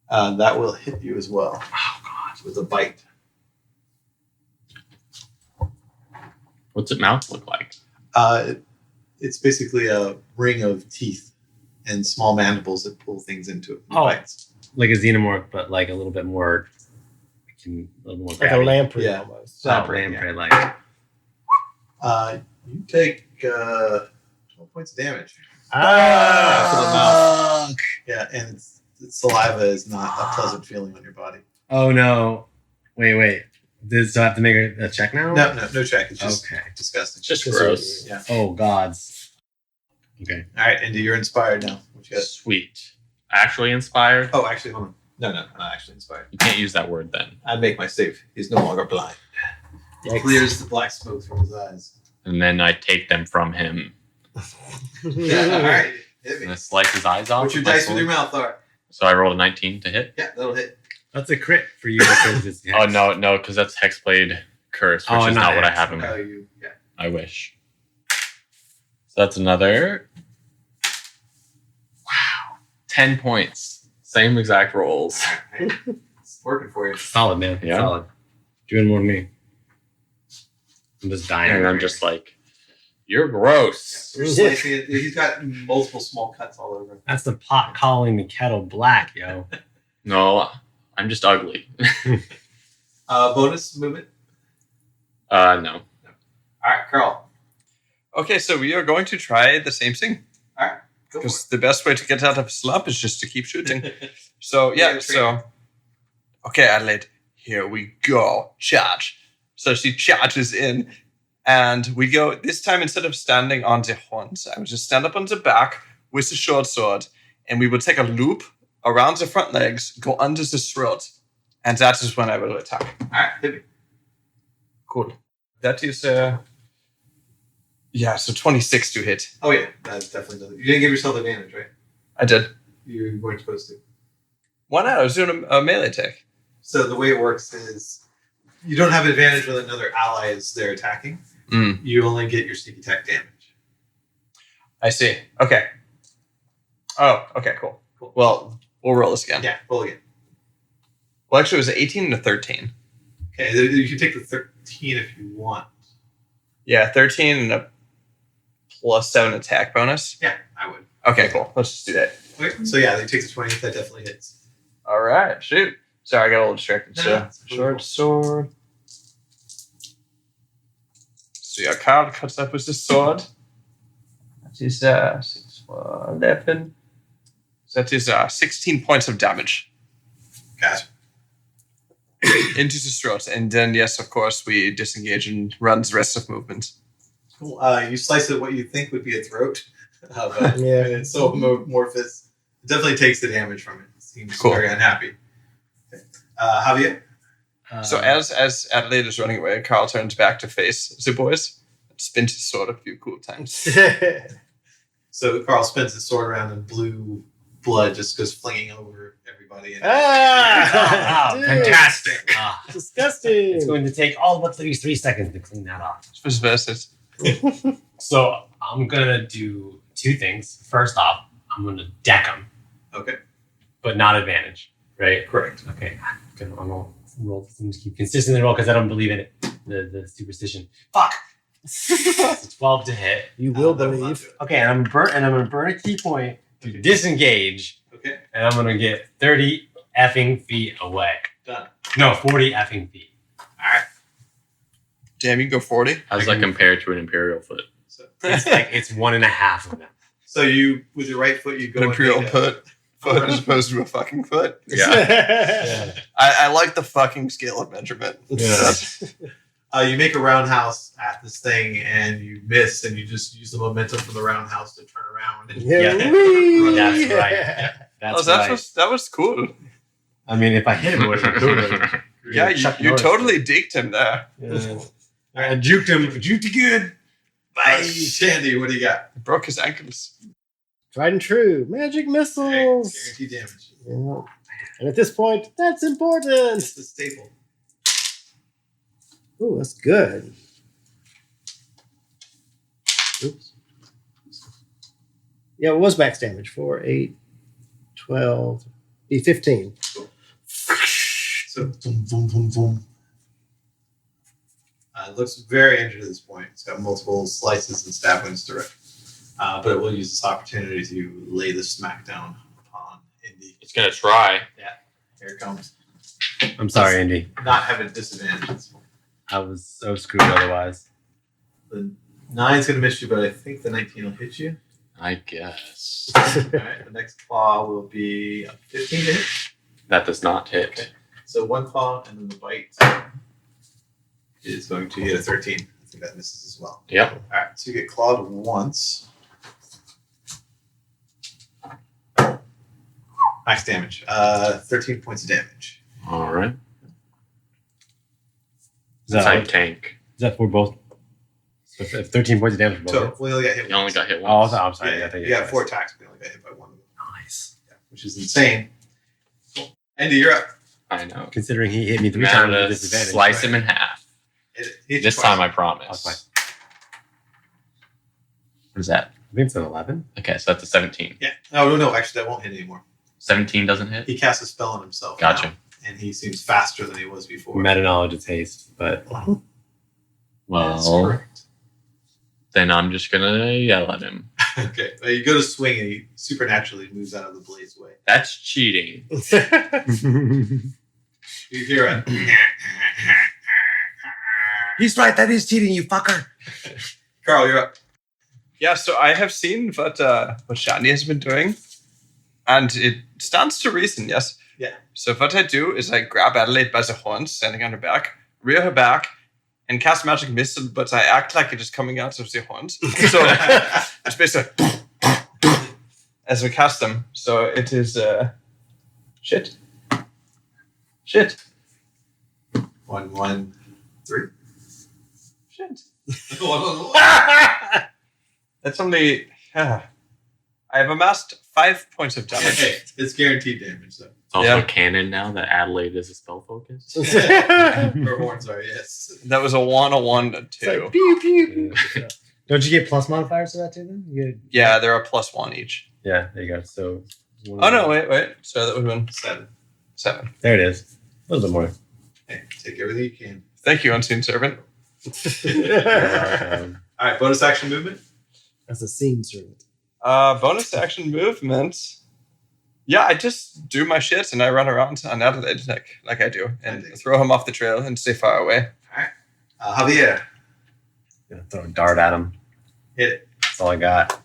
That will hit you as well. Oh, God. With a bite. What's its mouth look like? It's basically a ring of teeth and small mandibles that pull things into it. Oh. Bites. Like a xenomorph, but like a little bit more... A little more Like a grabby. lamprey Yeah. almost. Oh, Lamprey, lamprey-like. You take 12 points of damage. Ah! Yeah, and its saliva is not a pleasant feeling on your body. Oh, no. Wait. So I have to make a check now? No check. It's just Okay. disgusting. It's just gross. Yeah. Oh, gods. Okay. All right, Indy, you're inspired now. What you got? Sweet. Actually inspired? Oh, actually, hold on. No, not actually inspired. You can't use that word then. I make my save. He's no longer blind. He Yikes. clears the black smoke from his eyes. And then I take them from him. Yeah, all right. Hit And me. I slice his eyes off. What's your with my dice with sword. your mouth are? So I rolled a 19 to hit. Yeah, that'll hit. That's a crit for you because it's... Oh, no, because that's Hexblade Curse, which Oh, is not not what I Hex. have in Oh, my... yeah. I wish. So that's another... Wow. 10 points. Same exact rolls. All right. It's working for you. Solid, man. Yeah. Solid. Doing more than me. I'm just dying. And I'm just like, you're gross. You're slicing it. He's got multiple small cuts all over. That's the pot calling the kettle black, yo. No, I'm just ugly. Bonus movement. No. All right, Carl. Okay, so we are going to try the same thing. All right, go for Because the best way to get out of a slump is just to keep shooting. it. So, Yeah, yeah, so... Okay, Adelaide, here we go. Charge. So she charges in, and we go... This time, instead of standing on the horns, I would just stand up on the back with the short sword, and we would take a loop around the front legs, go under the throat, and that is when I will attack. All right, hit me. Cool. That is... Yeah, so 26 to hit. Oh yeah, that's definitely does it. You didn't give yourself advantage, right? I did. You weren't supposed to. Why not? I was doing a melee attack. So the way it works is you don't have advantage when another ally is there attacking. Mm. You only get your sneak attack damage. I see. Okay. Oh, okay, cool. Well, we'll roll this again. Yeah, roll again. Well, actually, it was an 18 and a 13. Okay, you can take the 13 if you want. Yeah, 13 and a +7 attack bonus. Yeah, I would. Okay, cool. Let's just do that. Okay, so yeah, they take the 20. That definitely hits. All right, shoot. Sorry, I got a little distracted. No, So, it's cool. short sword. So, yeah, Carl cuts up with the sword. That is 6, 4, 11. So that is 16 points of damage Gotcha. into the throat. And then, yes, of course, we disengage and run the rest of movement. Cool. You slice it what you think would be a throat. But Yeah. it's so amorphous. It definitely takes the damage from it. It seems Cool. very unhappy. Okay. Javier? So as Adelaide is running away, Carl turns back to face the boys and spins his sword a few cool times. So Carl spins his sword around and blue blood just goes flinging over everybody. And Ah! Oh, Dude. fantastic. Ah, Disgusting. it's going to take all but 33 seconds to clean that off. Versus. So I'm gonna do two things. First off, I'm gonna deck him, Okay. but not advantage, right? Correct. Okay. I'm gonna roll. I'm just keep consistently roll because I don't believe in it. The superstition. Fuck. It's 12 to hit. You will that will not believe. do it. Okay, and I'm gonna burn a key point to disengage, Okay. and I'm gonna get 30 effing feet away. Done. No, 40 effing feet. Damn, you can go 40. How's that compared to an imperial foot? So, It's like it's 1.5 of them. so you, with your right foot, you go An and imperial make a- foot as opposed to a fucking foot. Yeah. I like the fucking scale of measurement. Yeah. You make a roundhouse at this thing, and you miss, and you just use the momentum from the roundhouse to turn around. And Yeah. Whee! That's right. That's right. That was cool. I mean, if I hit him, it would have been cool. Yeah, Chuck you Norris. totally deked him there. Yeah. I juked him. Juked you good. Bye. Shandy, what do you got? Broke his ankles. Tried and true. Magic missiles. Guaranteed damage. Yeah. And at this point, that's important. It's the staple. Ooh, that's good. Oops. Yeah, it was max damage. 4, 8, 12, be 15. So boom, boom, boom, boom. It looks very injured at this point. It's got multiple slices and stab wounds through it. But it will use this opportunity to lay the smackdown upon Indy. It's gonna try. Here it comes. I'm sorry, Andy. Not having disadvantage at this point. I was so screwed otherwise. The 9's going to miss you, but I think the 19 will hit you. I guess All right. The next claw will be a 15 to hit. that does not hit. Okay. So one claw, and then the bite is going to hit a 13. I think that misses as well. Yep. All right. So you get clawed once. Max damage. 13 points of damage. All right. Is that, Type is tank. that for both? So if 13 points of damage for both. So we only got hit You only once. got hit Oh, once. I'm sorry. Yeah, I think you got 4 attacks, but you only got hit by one of them. Nice. Yeah, which is insane. Cool. Andy, you're up. I know. Considering he hit me 3 I'm times gonna with disadvantage. slice him in half. Hit This you time, twice. I promise. That's fine. What is that? I think it's an 11. Okay, so that's a 17. Yeah. No. Actually, that won't hit anymore. 17 doesn't hit. He casts a spell on himself. Gotcha. now, and he seems faster than he was before. Meta knowledge is haste, but That's Well, correct. then I'm just gonna yell at him. Okay. Well, you go to swing, and he supernaturally moves out of the blade's way. That's cheating. You hear a. he's right. That is cheating, you fucker. Carl, you're up. Yeah, so I have seen what Shani has been doing, and it stands to reason, yes. Yeah. So what I do is I grab Adelaide by the horns, standing on her back, rear her back, and cast magic missile, but I act like it is coming out of the horns. So it's basically as we cast them. So it is shit. 1, 1, 3. Shit. 1, 1, 1. That's only I have amassed 5 points of damage. Hey, it's guaranteed damage, though. It's also Yeah. canon now that Adelaide is a spell focus. Her horns are, yes. That was a 1, a 1, a 2. It's like, pew, pew, pew. Don't you get plus modifiers to that too? Then you get, Yeah, they're a +1 each. yeah, there you go. So. Oh no, wait. So that would have been 7. 7. There it is. A little bit more. Hey, take everything you can. Thank you, Unseen Servant. Um, All right, bonus action movement. That's a scene servant. Bonus action movement. Yeah, I just do my shit and I run around on Adelaide like I do and throw him off the trail and stay far away. All right. Javier, gonna throw a dart at him. hit it. That's all I got. I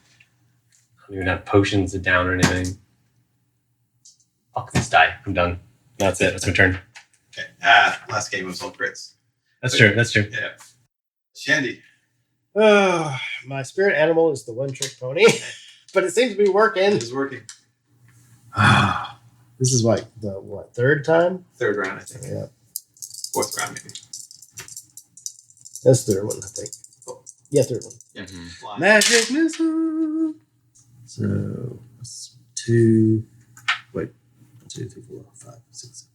don't even have potions to down or anything. Fuck this die. I'm done. That's it. That's my turn. Okay. Last game was all crits. That's true. That's true. Yeah. Shandy. Oh, my spirit animal is the one trick pony, but it seems to be working. It is working. This is like the third time? Third round, I think. Yeah, 4th round, maybe. that's the third one, I think. Yeah, third one. Yeah. Mhm. Flying. Magic missile. So that's 2. Wait, 1, 2, 3, 4, 5, 6,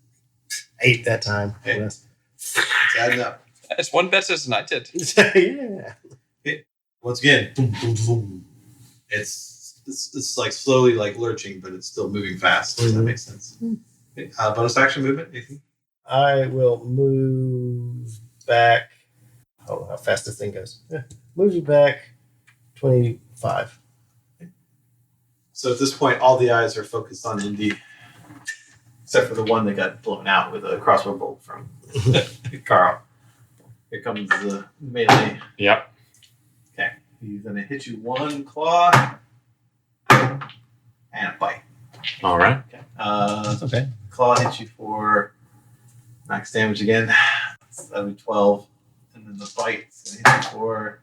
8 that time. Hey. Yes. It's adding up. It's one better than I did. Yeah. Once again, boom, boom, boom. It's like slowly like lurching, but it's still moving fast. Does that make sense? Okay. Bonus action movement, Nathan? I will move back. Oh, how fast this thing goes. Move you back 25. So at this point, all the eyes are focused on Indy, except for the one that got blown out with a crossbow bolt from Carl. Here comes the melee. Yep. Okay. He's going to hit you one claw and a bite. All right. Okay. That's okay. Claw hits you for max damage again. That'll be 12. And then the bite's going to hit you for...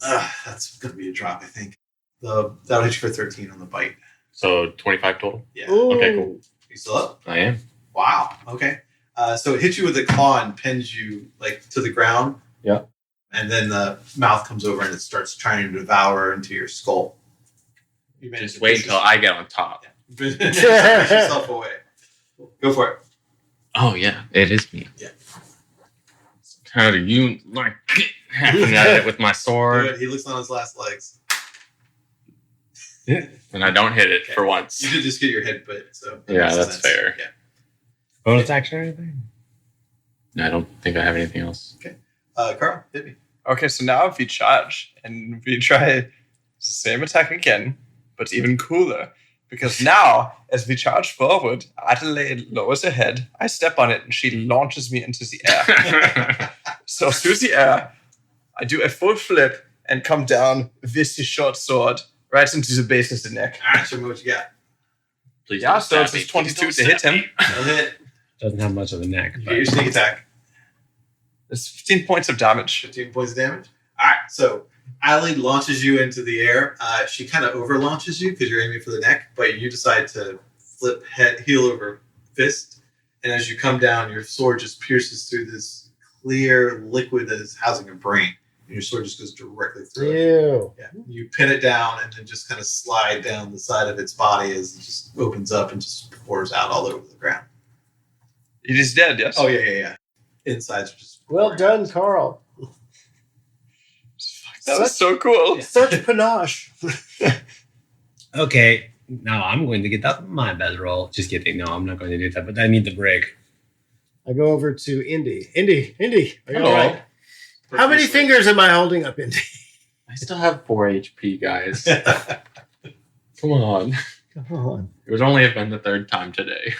that's going to be a drop, I think. That'll hit you for 13 on the bite. So 25 total? Yeah. Ooh. Okay, cool. You still up? I am. Wow. Okay. So it hits you with a claw and pins you like to the ground. Yeah. And then the mouth comes over and it starts trying to devour into your skull. You manage Just to wait push until I get on top. push yourself away. Go for it. Oh, yeah. It is me. Yeah. How do you like hacking at it with my Do sword? it. He looks on his last legs. And I don't hit it Okay. for once. You did just get your head bit, so that Yeah, makes that's sense. fair. Yeah. Bonus action or anything? I don't think I have anything else. Carl, hit me. Okay, so now if we charge and we try the same attack again, but even cooler. Because now, as we charge forward, Adelaide lowers her head, I step on it, and she launches me into the air. So through the air, I do a full flip and come down with the short sword right into the base of the neck. All right, show me what you got. Please Yeah, don't so stab it's me. just 22 Please to don't hit stab him. me. I'll hit. Doesn't have much of a neck. You But get your sneak attack. It's 15 points of damage. 15 points of damage. All right, so Adelaide launches you into the air. She kind of over launches you because you're aiming for the neck, but you decide to flip heel over fist. And as you come down, your sword just pierces through this clear liquid that is housing a brain. And your sword just goes directly through it. Ew. Yeah. You pin it down and then just kind of slide down the side of its body as it just opens up and just pours out all over the ground. It is dead, yes? Oh, yeah. Insides are just Well pouring done, out. Carl. That was so cool. Such panache. okay, now I'm going to get up my bedroll. Just kidding. No, I'm not going to do that. But I need the break. I go over to Indy. Indy, are you Hello. all right? How many fingers am I holding up, Indy? I still have 4 HP, guys. Come on. Come on. It would only have been the 3rd time today.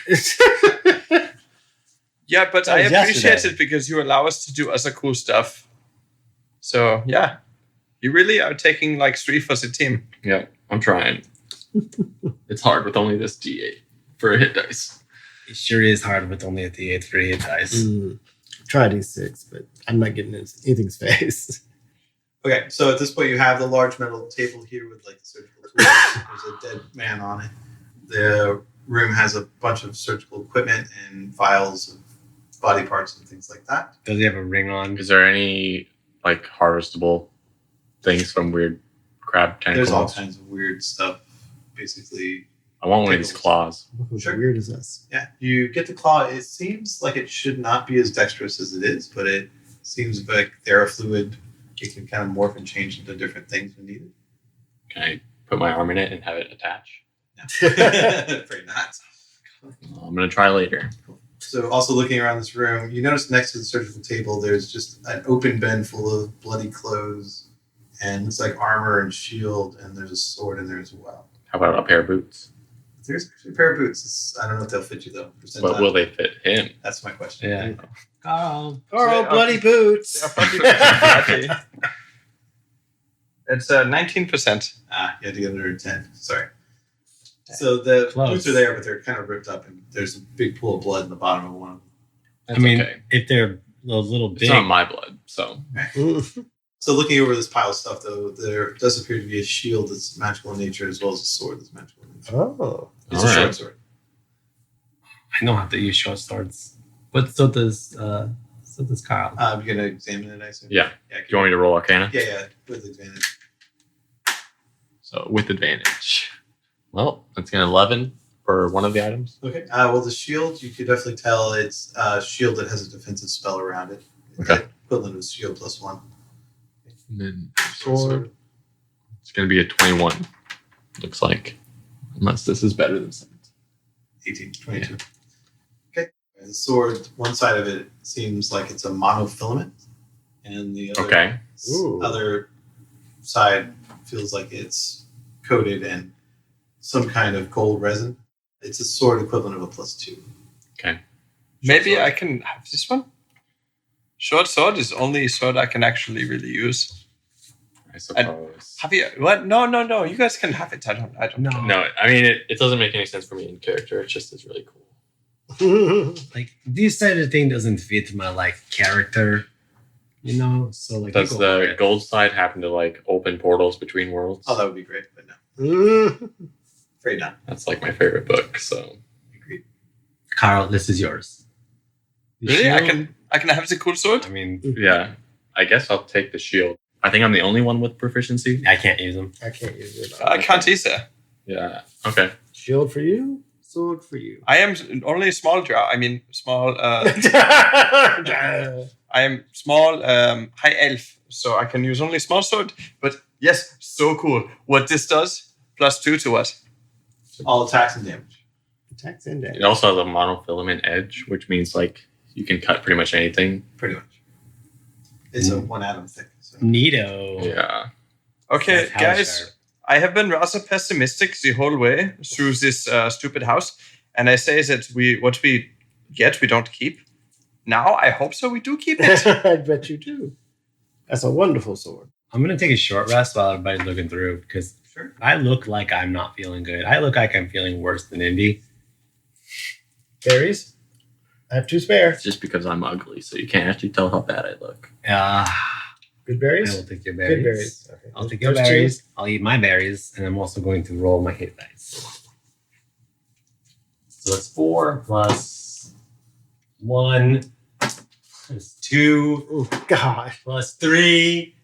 Yeah, but That I was appreciate yesterday. it because you allow us to do other cool stuff. So, yeah. You really are taking like 3 for the team. Yep, I'm trying. It's hard with only this D8 for a hit dice. It sure is hard with only a D8 for hit dice. Try D6, but I'm not getting anything's face. Okay, so at this point you have the large metal table here with like the surgical tools. There's a dead man on it. The room has a bunch of surgical equipment and vials of body parts and things like that. Does he have a ring on? Is there any like harvestable things from weird crab tentacles? There's all kinds of weird stuff. Basically, I want one of these claws. Who's Sure. weird as us? yeah, you get the claw. It seems like it should not be as dexterous as it is, but it seems like fluid. It can kind of morph and change into different things when needed. Can I put my arm in it and have it attach? No. Afraid not. I'm gonna try later. So also looking around this room, you notice next to the surgical table, there's just an open bin full of bloody clothes and it's like armor and shield, and there's a sword in there as well. How about a pair of boots? There's actually a pair of boots. I don't know if they'll fit you though. But will they fit him? That's my question. Yeah. Carl. Carl, bloody boots. They're probably pretty. It's 19%. You had to get under 10. Sorry. So the Close. boots are there, but they're kind of ripped up, and there's a big pool of blood in the bottom of one of them. That's I mean, okay. if they're a little It's big, not my blood, so So looking over this pile of stuff, though, there does appear to be a shield that's magical in nature, as well as a sword that's magical in nature. Oh. It's All a short right. sword. I know how to use short swords. But so does Carl. You're gonna examine it, I assume. Yeah. Yeah. Do you want me to roll Arcana? Yeah, with advantage. So with advantage. Well, that's an 11 for one of the items. Okay. Well, the shield, you could definitely tell it's a shield that has a defensive spell around it. It's Okay. equivalent of shield +1. And then sword. It's going to be a 21. Looks like. Unless this is better than 17. 18, 22. Okay. The sword, one side of it seems like it's a monofilament, and the other side feels like it's coated in some kind of gold resin. It's a sword equivalent of a +2. Okay. Maybe I can have this one? Short sword is only sword I can actually really use. I suppose. Have you what? No. You guys can have it. I don't No. No, I mean it doesn't make any sense for me in character. It's just it's really cool. Like this side of the thing doesn't fit my like character, you know. So like, Does the gold side happen to like open portals between worlds? Oh, that would be great, but no. Afraid not. That's like my favorite book. So Agreed. Carl, this is yours. The really? shield- I can have the cool sword. I mean, yeah, I guess I'll take the shield. I think I'm the only one with proficiency. I can't use them. I can't use it. I can't either. Yeah. Okay. Shield for you, sword for you. I am only a small drow. I mean, small. I am small, high elf, so I can use only small sword. But yes, so cool. What this does? +2 to what? All attacks and damage. Attacks and damage. It also has a monofilament edge, which means like you can cut pretty much anything. Pretty much. It's a 1 atom thick. So. Neato. Yeah. Okay, That's how guys, sharp. I have been rather pessimistic the whole way through this stupid house, and I say that what we get, we don't keep. Now, I hope so. We do keep it. I bet you do. That's a wonderful sword. I'm gonna take a short rest while everybody's looking through because Sure. I look like I'm not feeling good. I look like I'm feeling worse than Indy. Berries? I have 2 spare. It's just because I'm ugly, so you can't actually tell how bad I look. Good I berries? will take your berries. Good berries. Okay. I'll take your Those two? berries. I'll eat my berries, and I'm also going to roll my hit dice. So it's 4 plus 1 plus 2 Oh, God. plus 3.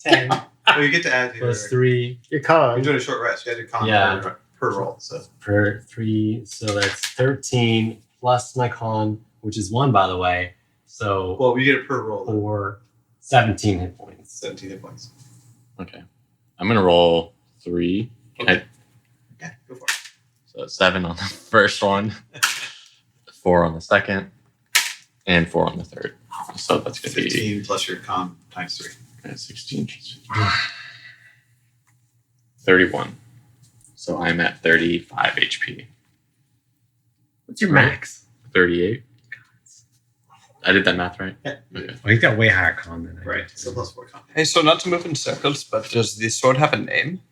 10 Oh, you get to add your. plus 3 Your con. You're doing a short rest. You had your con Yeah. per roll. So per 3. So that's 13 plus my con, which is 1, by the way. So well, we get it per roll. 4, 17 hit points. 17 hit points. Okay. I'm gonna roll 3. Okay. Okay, go for it. So 7 on the first one, 4 on the second, and 4 on the third. So that's gonna be 15 plus your con times 3. 16. 31. So I'm at 35 HP. What's your max? 38. I did that math right? Yeah. Okay. Well, he's got way higher con than I do. Right. So plus 4 con. Hey, so not to move in circles, but does the sword have a name?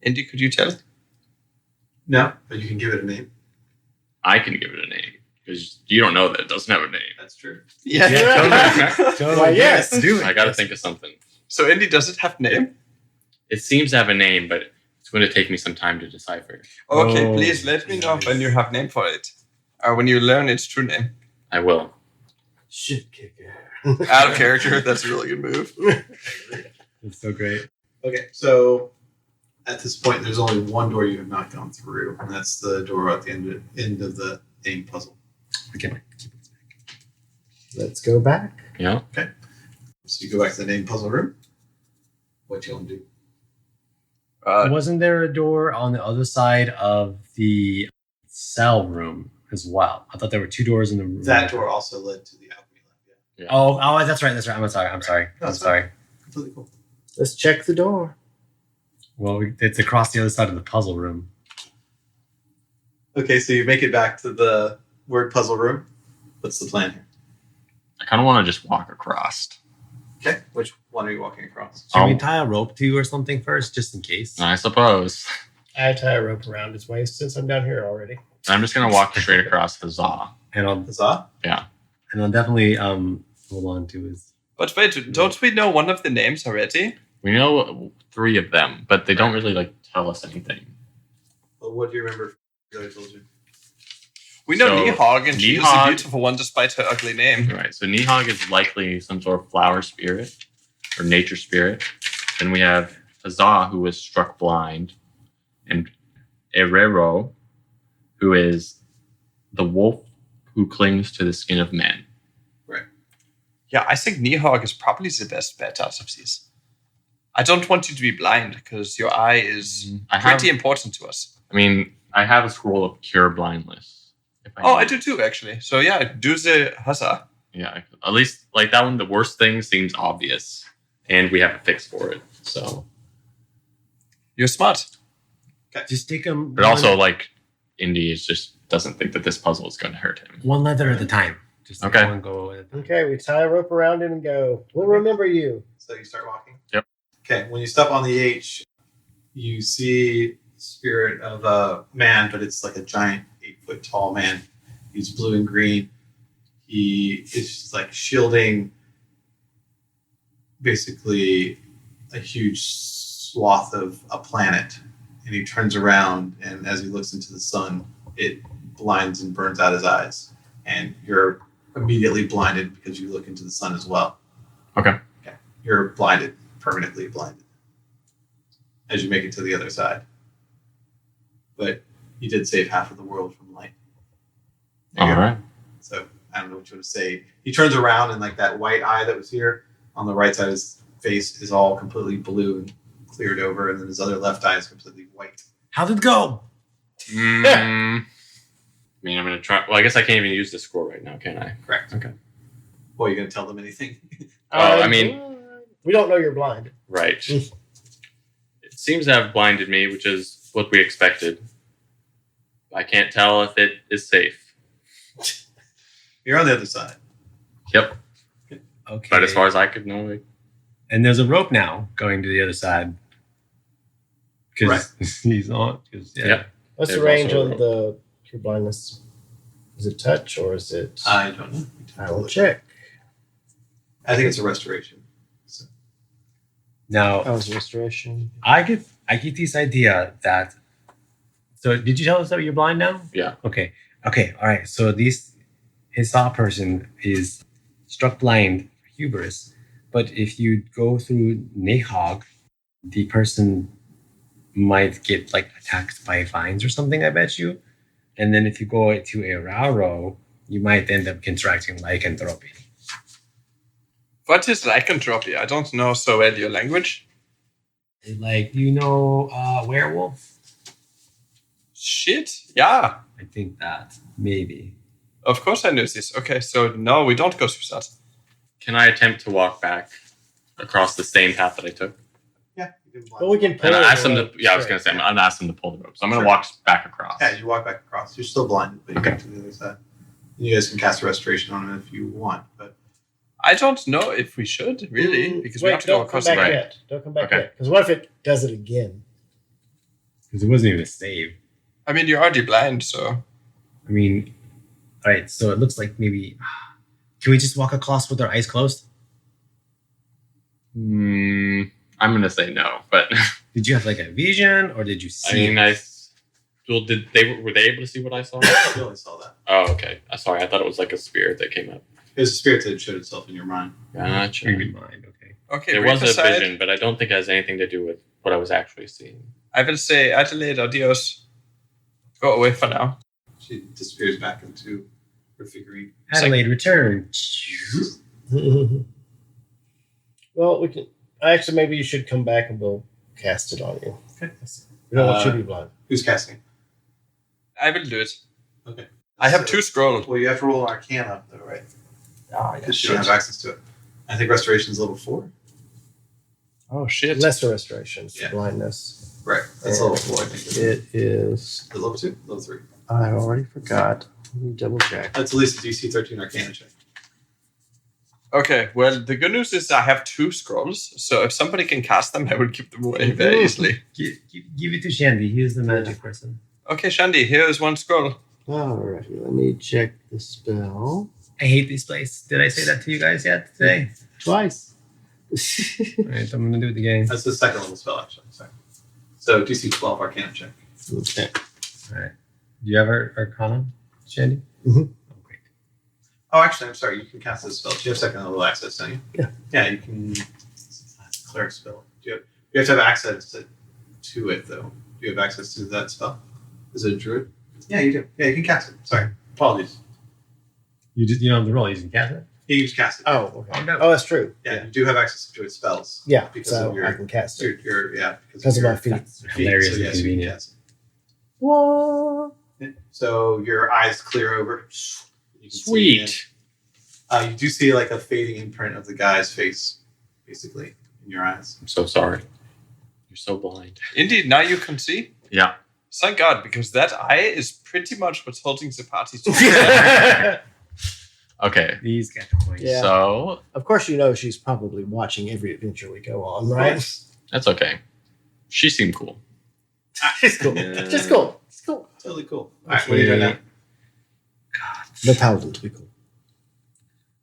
Indy, could you tell? No, but you can give it a name. I can give it a name because you don't know that it doesn't have a name. That's true. Yeah. Totally. Why, yes. Do it. I got to think of something. So Indy, does it have name? It seems to have a name, but it's going to take me some time to decipher. Okay, Oh, please let me know nice. when you have name for it. Or when you learn its true name. I will. Shit kicker. Out of character, that's a really good move. It's so great. Okay, so at this point, there's only one door you have not gone through, and that's the door at the end of the name puzzle. Okay. Let's go back. Yeah. So you go back to the name puzzle room. What you want to do? Wasn't there a door on the other side of the cell room as well? I thought there were 2 doors in the room. That door also led to the alchemy lab. Yeah, Oh, that's right. I'm sorry. I'm That's sorry. completely cool. Let's check the door. Well, it's across the other side of the puzzle room. Okay, so you make it back to the word puzzle room. What's the plan here? I kind of want to just walk across. Okay, which one are you walking across? Should we Oh. tie a rope to or something first, just in case? I suppose. I tie a rope around his waist since I'm down here already. I'm just going to walk straight across the Zaw. And I'll Huzzah! definitely hold on to his. But wait, don't we know one of the names already? We know 3 of them, but they don't really like tell us anything. Well, what do you remember that I told you? We know So, Nihog, and she is a Nihog- beautiful one despite her ugly name. Right. So Nihog is likely some sort of flower spirit or nature spirit. Then we have Huzzah, who was struck blind, and Erero, who is the wolf who clings to the skin of men. Right. Yeah, I think Nihog is probably the best bet out of these. I don't want you to be blind because your eye is pretty important to us. I mean, I have a scroll of cure blindness. I do too, actually. So yeah, do the huzzah. Yeah, at least like that one, the worst thing seems obvious, and we have a fix for it. So you're smart. Just take him. But also, like, Indy just doesn't think that this puzzle is going to hurt him. One letter at a time. Just Okay. One go at a time. Okay, we tie a rope around him and go. We'll remember you. So you start walking? Yep. Okay, when you step on the H, you see the spirit of a man, but it's like a giant 8-foot tall man. He's blue and green. He is like shielding basically a huge swath of a planet. And he turns around, and as he looks into the sun, it blinds and burns out his eyes. And you're immediately blinded because you look into the sun as well. Okay. You're blinded, permanently blinded, as you make it to the other side. But you did save half of the world from light. All right. So I don't know what you want to say. He turns around, and like that white eye that was here on the right side of his face is all completely blue and cleared over, and then his other left eye is completely white. How'd it go? I mean, I'm going to try. Well, I guess I can't even use this scroll right now, can I? Correct. Okay. Well, you going to tell them anything? I mean, we don't know you're blind. right. It seems to have blinded me, which is what we expected. I can't tell if it is safe. You're on the other side. Yep. Okay. But as far as I could know, And there's a rope now going to the other side. Because he's on. Yep. What's the There's range also a on rope. the cure blindness? Is it touch or is it? I don't know. I will check. I think it's a restoration. So. Now, Oh, it's restoration. I get this idea that. So, did you tell us that you're blind now? Yeah. Okay. All right. So his saw person is struck blind for hubris, but if you go through Nehog, the person might get like attacked by vines or something. I bet you. And then if you go to Eraro, you might end up contracting lycanthropy. What is lycanthropy? I don't know so well your language. Like, you know, werewolf? Shit. Yeah. I think that maybe. Of course I knew this. Okay, so no, we don't go through that. can I attempt to walk back across the same path that I took? Yeah, you can blind. But we can pull And I it asked them to. rope Yeah, I was straight. gonna say. I'm gonna ask them to pull the rope. So I'm gonna Sure. walk back across. Yeah, you walk back across. You're still blinded, but you Okay. get to the other side. You guys can cast a restoration on him if you want, but I don't know if we should, really, because we Wait, have to go don't come across back the right. yet. Don't come back Okay. yet. Because what if it does it again? Because it wasn't even a save. I mean, you're already blind, so... I mean, all right, so it looks like maybe. Can we just walk across with our eyes closed? I'm gonna say no, but Did you have like a vision or did you I see? mean, Well, were they able to see what I saw? you only saw that. Oh, okay. Sorry, I thought it was like a spirit that came up. It was a spirit that showed itself in your mind. Gotcha. In your mind, okay. Okay, There break was a aside. vision, but I don't think it has anything to do with what I was actually seeing. I will say, Adelaide, adios. Go away for now. She disappears back into her figurine. Adelaide, return. Well, we can. Actually, maybe you should come back and we'll cast it on you. Okay. We don't want you to be blind. Who's casting? I will do it. Okay. I have So- 2 scrolls. Well, you have to roll Arcana, though, right? Oh, yeah, Because you don't have access to it. I think Restoration's level 4. Oh, shit. Lesser restoration for Yeah. blindness. Right. That's level 4, I think. It is. Is it level 2? Level 3. I already forgot. Let me double check. That's at least a DC 13 Arcana check. Okay, well, the good news is I have 2 scrolls, so if somebody can cast them, I will keep them away very easily. Give it to Shandy. He's the magic person. Okay, Shandy, here is 1 scroll. Alrighty, let me check the spell. I hate this place. Did I say that to you guys yet today? Twice. All right, I'm gonna do it again. That's the second level spell, actually. Sorry. So DC 12 Arcana check. Okay. All right. Do you have Arcana, Shandy? Mhm. Oh, great. Oh, actually, I'm sorry. You can cast this spell. You have second level access, don't you? Yeah. Yeah, you can. That's a cleric spell. You have to have access to it, though. Do you have access to that spell? Is it a druid? Yeah, you do. Yeah, you can cast it. Sorry. Apologies. You don't have the roll. You just cast it. He can cast it. Oh, okay. Oh, no. Oh, that's true. Yeah, you do have access to its spells. Yeah, Because so of your- I can cast it. Because Because of my feet. That's hilarious and you can convenient. cast What? it. So your eyes clear over. You can see Sweet. again. You do see like a fading imprint of the guy's face, basically, in your eyes. I'm so sorry. You're so blind. Indeed, now you can see. Yeah. Thank God, because that eye is pretty much what's holding the party together. Okay. These got the points. Yeah. So Of course, you know she's probably watching every adventure we go on, right? that's okay. She seemed cool. She's cool. She's cool. It's cool. Totally cool. All right, what are you doing now? The paladin to be cool.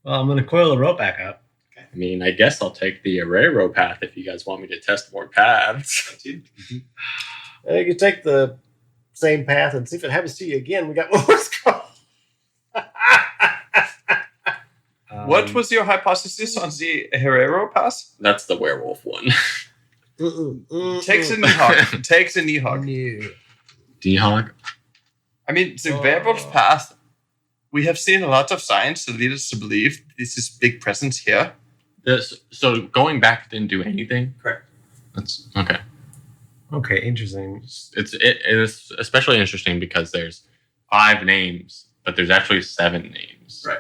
Well, I'm gonna coil the rope back up. I mean, I guess I'll take the array path if you guys want me to test more paths. Up to you. You can take the same path and see if it happens to you again. We got more scroll. What was your hypothesis on the Herrero pass? That's the werewolf one. Take the Nihog. Take the Nihog. No. Dehog. I mean, the werewolf path, we have seen a lot of signs that lead us to believe this is big presence here. So going back didn't do anything? Correct. That's okay. Okay, interesting. It's especially interesting because there's 5 names, but there's actually 7 names. Right.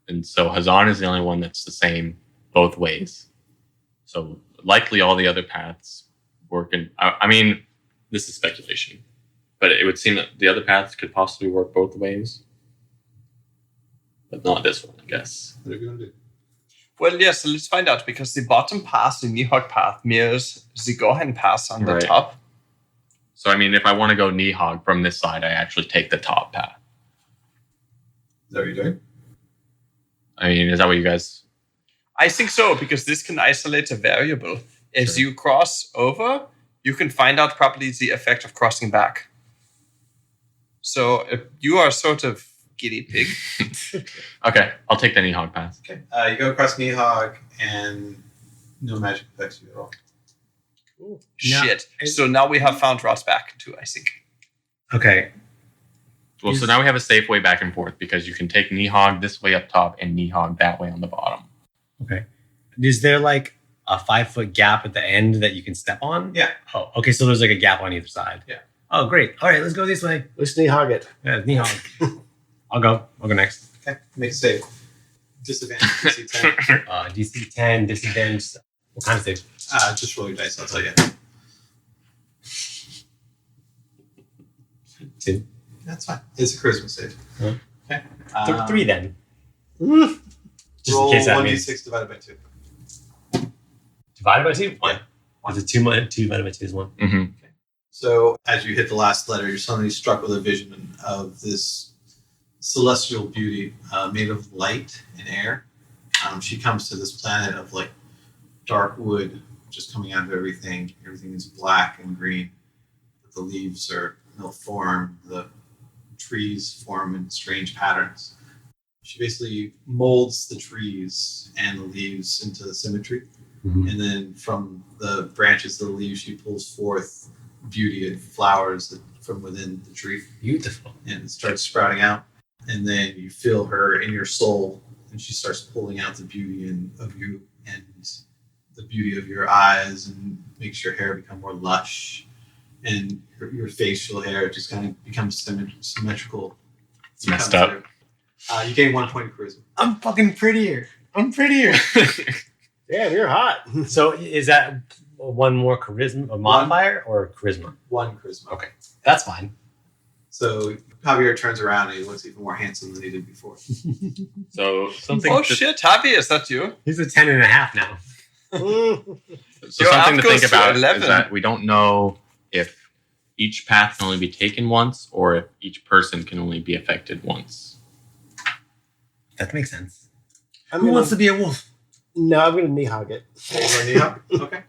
And so Hazan is the only one that's the same both ways. So likely all the other paths work in... I mean, this is speculation, but it would seem that the other paths could possibly work both ways. But not this one, I guess. What are you going to do? Well, yes, so let's find out, because the bottom path, the Nihog path, mirrors the Gohan path on the Right. top. So, I mean, if I want to go Nihog from this side, I actually take the top path. Is that what you're doing? I mean, is that what you guys... I think so, because this can isolate a variable. As you cross over, you can find out probably the effect of crossing back. So you are sort of guinea pig. Okay, I'll take the Nihog path. Okay. You go across Nihog, and no magic affects you at all. Shit. So now we have found routes back too, I think. Okay. Well, so now we have a safe way back and forth because you can take Nihog this way up top and Nihog that way on the bottom. Okay. Is there like a 5-foot gap at the end that you can step on? Yeah. Oh, okay. So there's like a gap on either side. Yeah. Oh, great. All right, let's go this way. Let's Nihog it. Yeah, Nihog. I'll go next. Okay. Make a save. Disadvantage DC 10. DC 10, disadvantage. What kind of save? Just roll your dice, I'll tell you. 2. That's fine. It's a charisma save. Huh? Okay. 3 then. Just Roll in case that 1d6 means. divided by 2. Divided by 2? 1. Yeah. Is it 2 divided by 2 is 1? Mm-hmm. So as you hit the last letter, you're suddenly struck with a vision of this celestial beauty made of light and air. She comes to this planet of like dark wood just coming out of everything. Everything is black and green. The leaves are form. The trees form in strange patterns. She basically molds the trees and the leaves into symmetry. Mm-hmm. And then from the branches of the leaves, she pulls forth beauty and flowers from within the tree. Beautiful. And it starts sprouting out. And then you feel her in your soul, and she starts pulling out the beauty of you and the beauty of your eyes, and makes your hair become more lush. And your facial hair just kind of becomes symmetrical. It's messed up. You gain 1 point of charisma. I'm fucking prettier. I'm prettier. Damn, you're hot. So is that one more charisma, a modifier, or charisma? 1 charisma. Okay, that's fine. So Javier turns around and he looks even more handsome than he did before. So something. Oh shit, Javi, is that you? He's a 10.5 now. So Your something app to think goes to about 11. is that we don't know if each path can only be taken once, or if each person can only be affected once. That makes sense. I'm Who gonna, wants to be a wolf? No, I'm going to Nihog it. Nihog? Okay.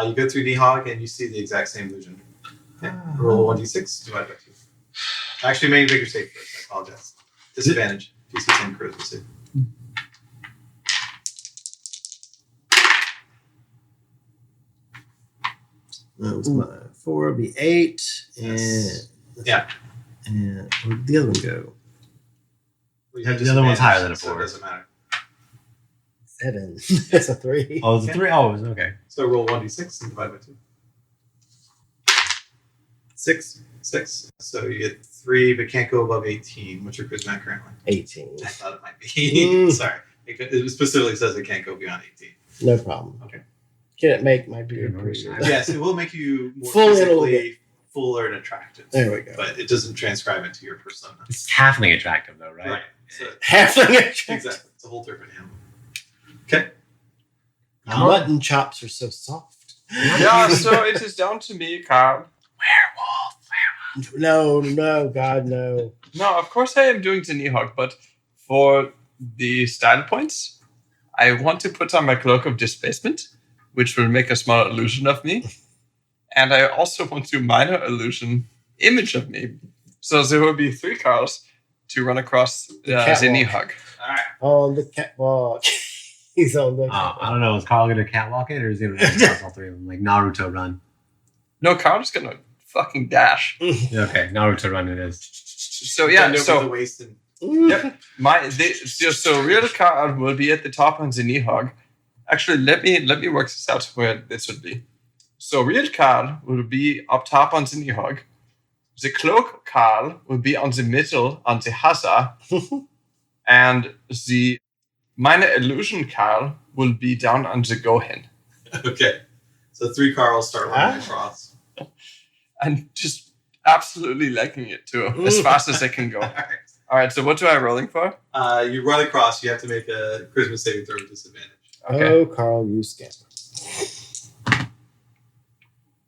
You go through Nihog and you see the exact same vision. Okay. Roll 1d6 divided by 2. Actually, make a bigger save first. I apologize. Disadvantage. DC 10 charisma save. That was my 4, it'll be 8. And Yeah. And where'd the other one go? Well, you The have other one's higher than a disadvantage, so 4. it doesn't matter. 7. That's a 3. Oh, it's a 3. Oh, it's okay. So roll 1d6 and divide by 2. 6. 6. So you get 3, but can't go above 18. What's your charisma currently? 18. I thought it might be. Sorry. It specifically says it can't go beyond 18. No problem. Okay. Can it make my beard Yeah, prettier? Yes, it will make you more Full in a little physically fuller and attractive. There we go. But it doesn't transcribe into your persona. It's halfling attractive, though, right? So, Halfling attractive. exactly. It's a whole different animal. Okay. Your mutton chops are so soft. Yeah, so it is down to me, Carl. No, God, no. No, of course I am doing the knee hug, but for the style points, I want to put on my cloak of displacement, which will make a small illusion of me. And I also want to minor illusion image of me. So there will be 3 cars to run across the knee hug. All right. On the catwalk. He's on the catwalk. I don't know. Is Carl going to catwalk it or is he going to run across all 3 of them? Like Naruto run. No, Carl's gonna fucking dash. Okay, Naruto run it is. So yeah, Bend over so the waist and yep. So real Carl will be at the top on the knee hug. Actually, let me work this out where this would be. So real Carl will be up top on the knee hug. The cloak Carl will be on the middle on the hasa. And the minor illusion Carl will be down on the gohen. okay. So 3 Carls start running across. And just absolutely liking it too, as fast as I can go. All right. All right, so what am I rolling for? You run across. You have to make a charisma saving throw with disadvantage. Okay. Oh, Carl, you scamper.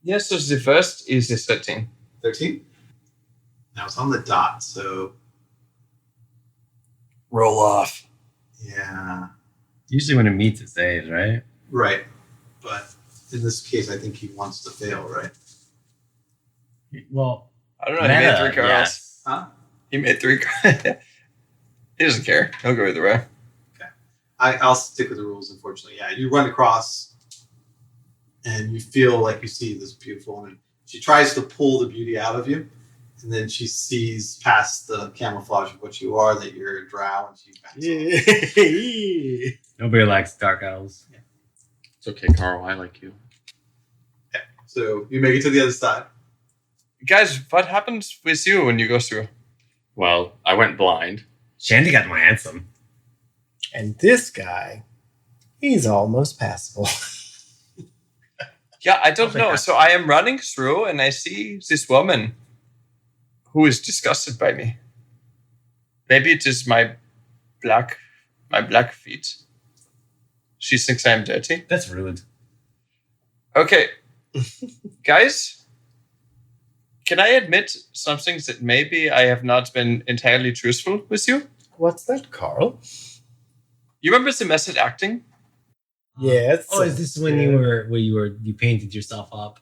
Yes, so the first is the 13. 13. Now it's on the dot. So Roll off. yeah, Usually when it meets, it saves, right? right. But in this case, I think he wants to fail, right? Well, I don't know. He made 3 cards. yes. Huh? He made 3 cards. He doesn't care. He'll go either way. I'll stick with the rules, unfortunately. Yeah, you run across and you feel like you see this beautiful woman. She tries to pull the beauty out of you, and then she sees past the camouflage of what you are, that you're a drow, and she backs off. Nobody likes dark elves. It's okay, Carl. I like you. So you make it to the other side. Guys, what happens with you when you go through? Well, I went blind. Shandy got my handsome. And this guy, he's almost passable. Yeah, I don't I'll take know. that. So I am running through and I see this woman who is disgusted by me. Maybe it is my black feet. She thinks I am dirty. That's rude. Okay. Guys, can I admit something that maybe I have not been entirely truthful with you? What's that, Carl? You remember the method acting? Yes. Oh, is this when you painted yourself up?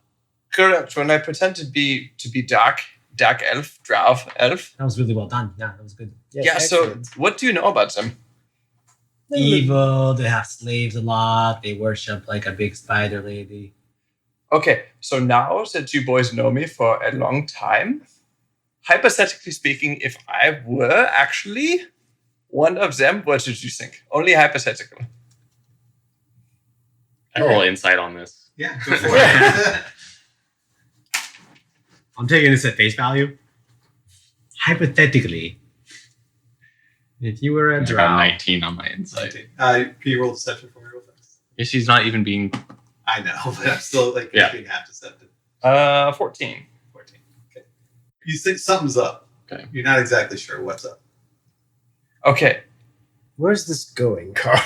Correct. When I pretend to be dark elf, drow elf. That was really well done. Yeah, that was good. Yes, Yeah, excellent. so what do you know about them? Evil, they have slaves a lot, they worship like a big spider lady. Okay, so now that you boys know me for a long time, hypothetically speaking, if I were actually one of them, what did you think? Only hypothetical. I roll insight on this. Yeah, go for it. I'm taking this at face value. Hypothetically, if you were a I got drow, 19 on my insight. Can you roll deception for me real fast? Yeah, she's not even being. I know, but I'm still like Yeah. being half deceptive. 14. 14. Okay. You think something's up. Okay. You're not exactly sure what's up. Okay, Where's this going, Carl?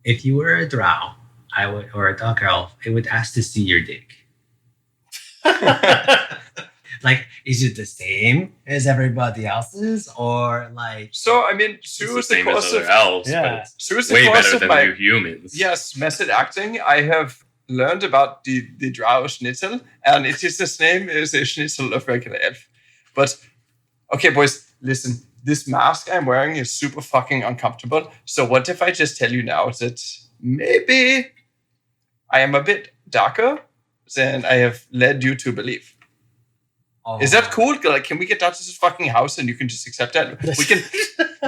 if you were a drow, or a dark elf, I would ask to see your dick. Like, is it the same as everybody else's, or like? so I mean, It's through the same as other elves, Yeah. but it's through the way course better of than my you humans. yes method acting, I have learned about the drow schnitzel, and it is the same as a schnitzel of regular elf. But okay, boys, listen. This mask I'm wearing is super fucking uncomfortable. So what if I just tell you now that maybe I am a bit darker than I have led you to believe? Oh. Is that cool? Like, can we get down to this fucking house and you can just accept that? We can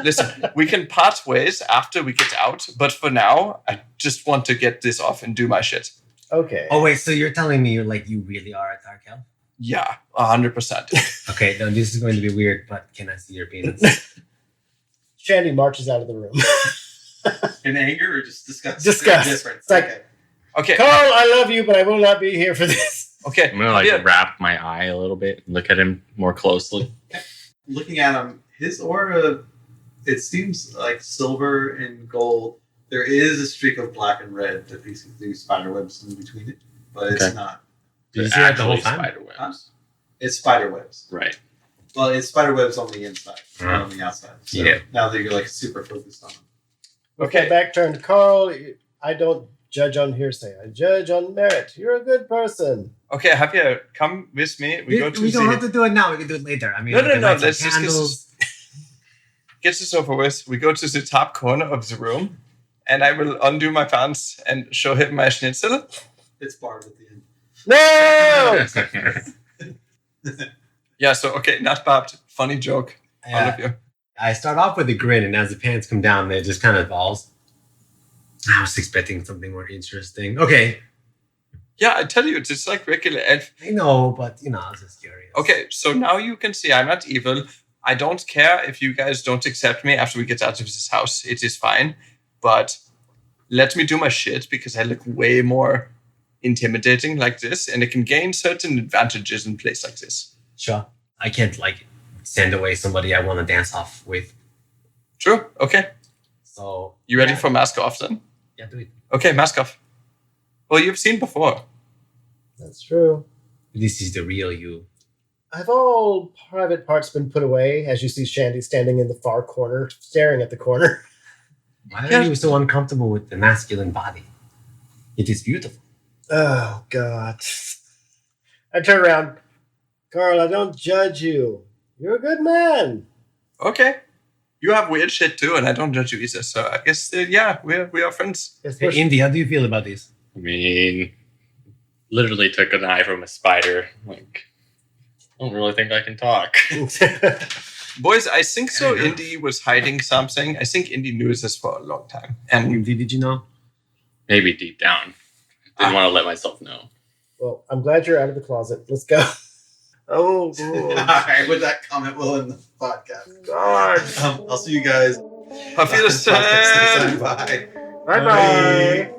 Listen, we can part ways after we get out, but for now, I just want to get this off and do my shit. Okay. Oh wait, so you're telling me you really are a dark elf? Yeah, 100%. Okay, no, this is going to be weird, but can I see your penis? Shandy marches out of the room. In anger or just disgust? Disgust. It's like, Okay, Carl, I love you, but I will not be here for this. okay. I'm gonna wrap my eye a little bit and look at him more closely. Looking at him, his aura, it seems like silver and gold. There is a streak of black and red that basically spider webs in between it, but it's not. Did you see that the whole time? Spider webs. Huh? It's spider webs. Right. Well, it's spider webs on the inside, not on the outside. So Yeah. now that you're like super focused on them. Okay, back turn to Carl. I don't judge on hearsay. I judge on merit. You're a good person. Okay, Javier, come with me. We go to we don't the... have to do it now. We can do it later. I mean, No, we can light some let's just candles. get this over with. We go to the top corner of the room, and I will undo my pants and show him my schnitzel. It's barred at the end. No! Yeah, so, okay, not barbed. Funny joke. All of you. I start off with a grin, and as the pants come down, they just kind of falls. I was expecting something more interesting. Okay, Yeah, I tell you, it's just like regular elf. I know, but I was just curious. Okay, so now you can see I'm not evil. I don't care if you guys don't accept me after we get out of this house. It is fine. But let me do my shit because I look way more intimidating like this, and it can gain certain advantages in a place like this. Sure. I can't send away somebody I want to dance off with. True. Okay. So You ready for mask off then? Yeah, do it. Okay, mask off. Well, you've seen before. That's true. This is the real you. Have all private parts been put away as you see Shandy standing in the far corner, staring at the corner? Why are you so uncomfortable with the masculine body? It is beautiful. Oh, God. I turn around. Carl, I don't judge you. You're a good man. Okay. You have weird shit too, and I don't judge you either. So I guess, we are friends. Yes, Hey, Indy, how do you feel about this? I mean, literally took an eye from a spider. Like, I don't really think I can talk. Boys, I think so. Indy was hiding something. I think Indy knew this for a long time. And Indy, did you know? Maybe deep down. Didn't want to let myself know. Well, I'm glad you're out of the closet. Let's go. Oh, All Lord. right, with that comment, we'll end the podcast. God. I'll see you guys. Auf Wiedersehen. Bye. Bye-bye.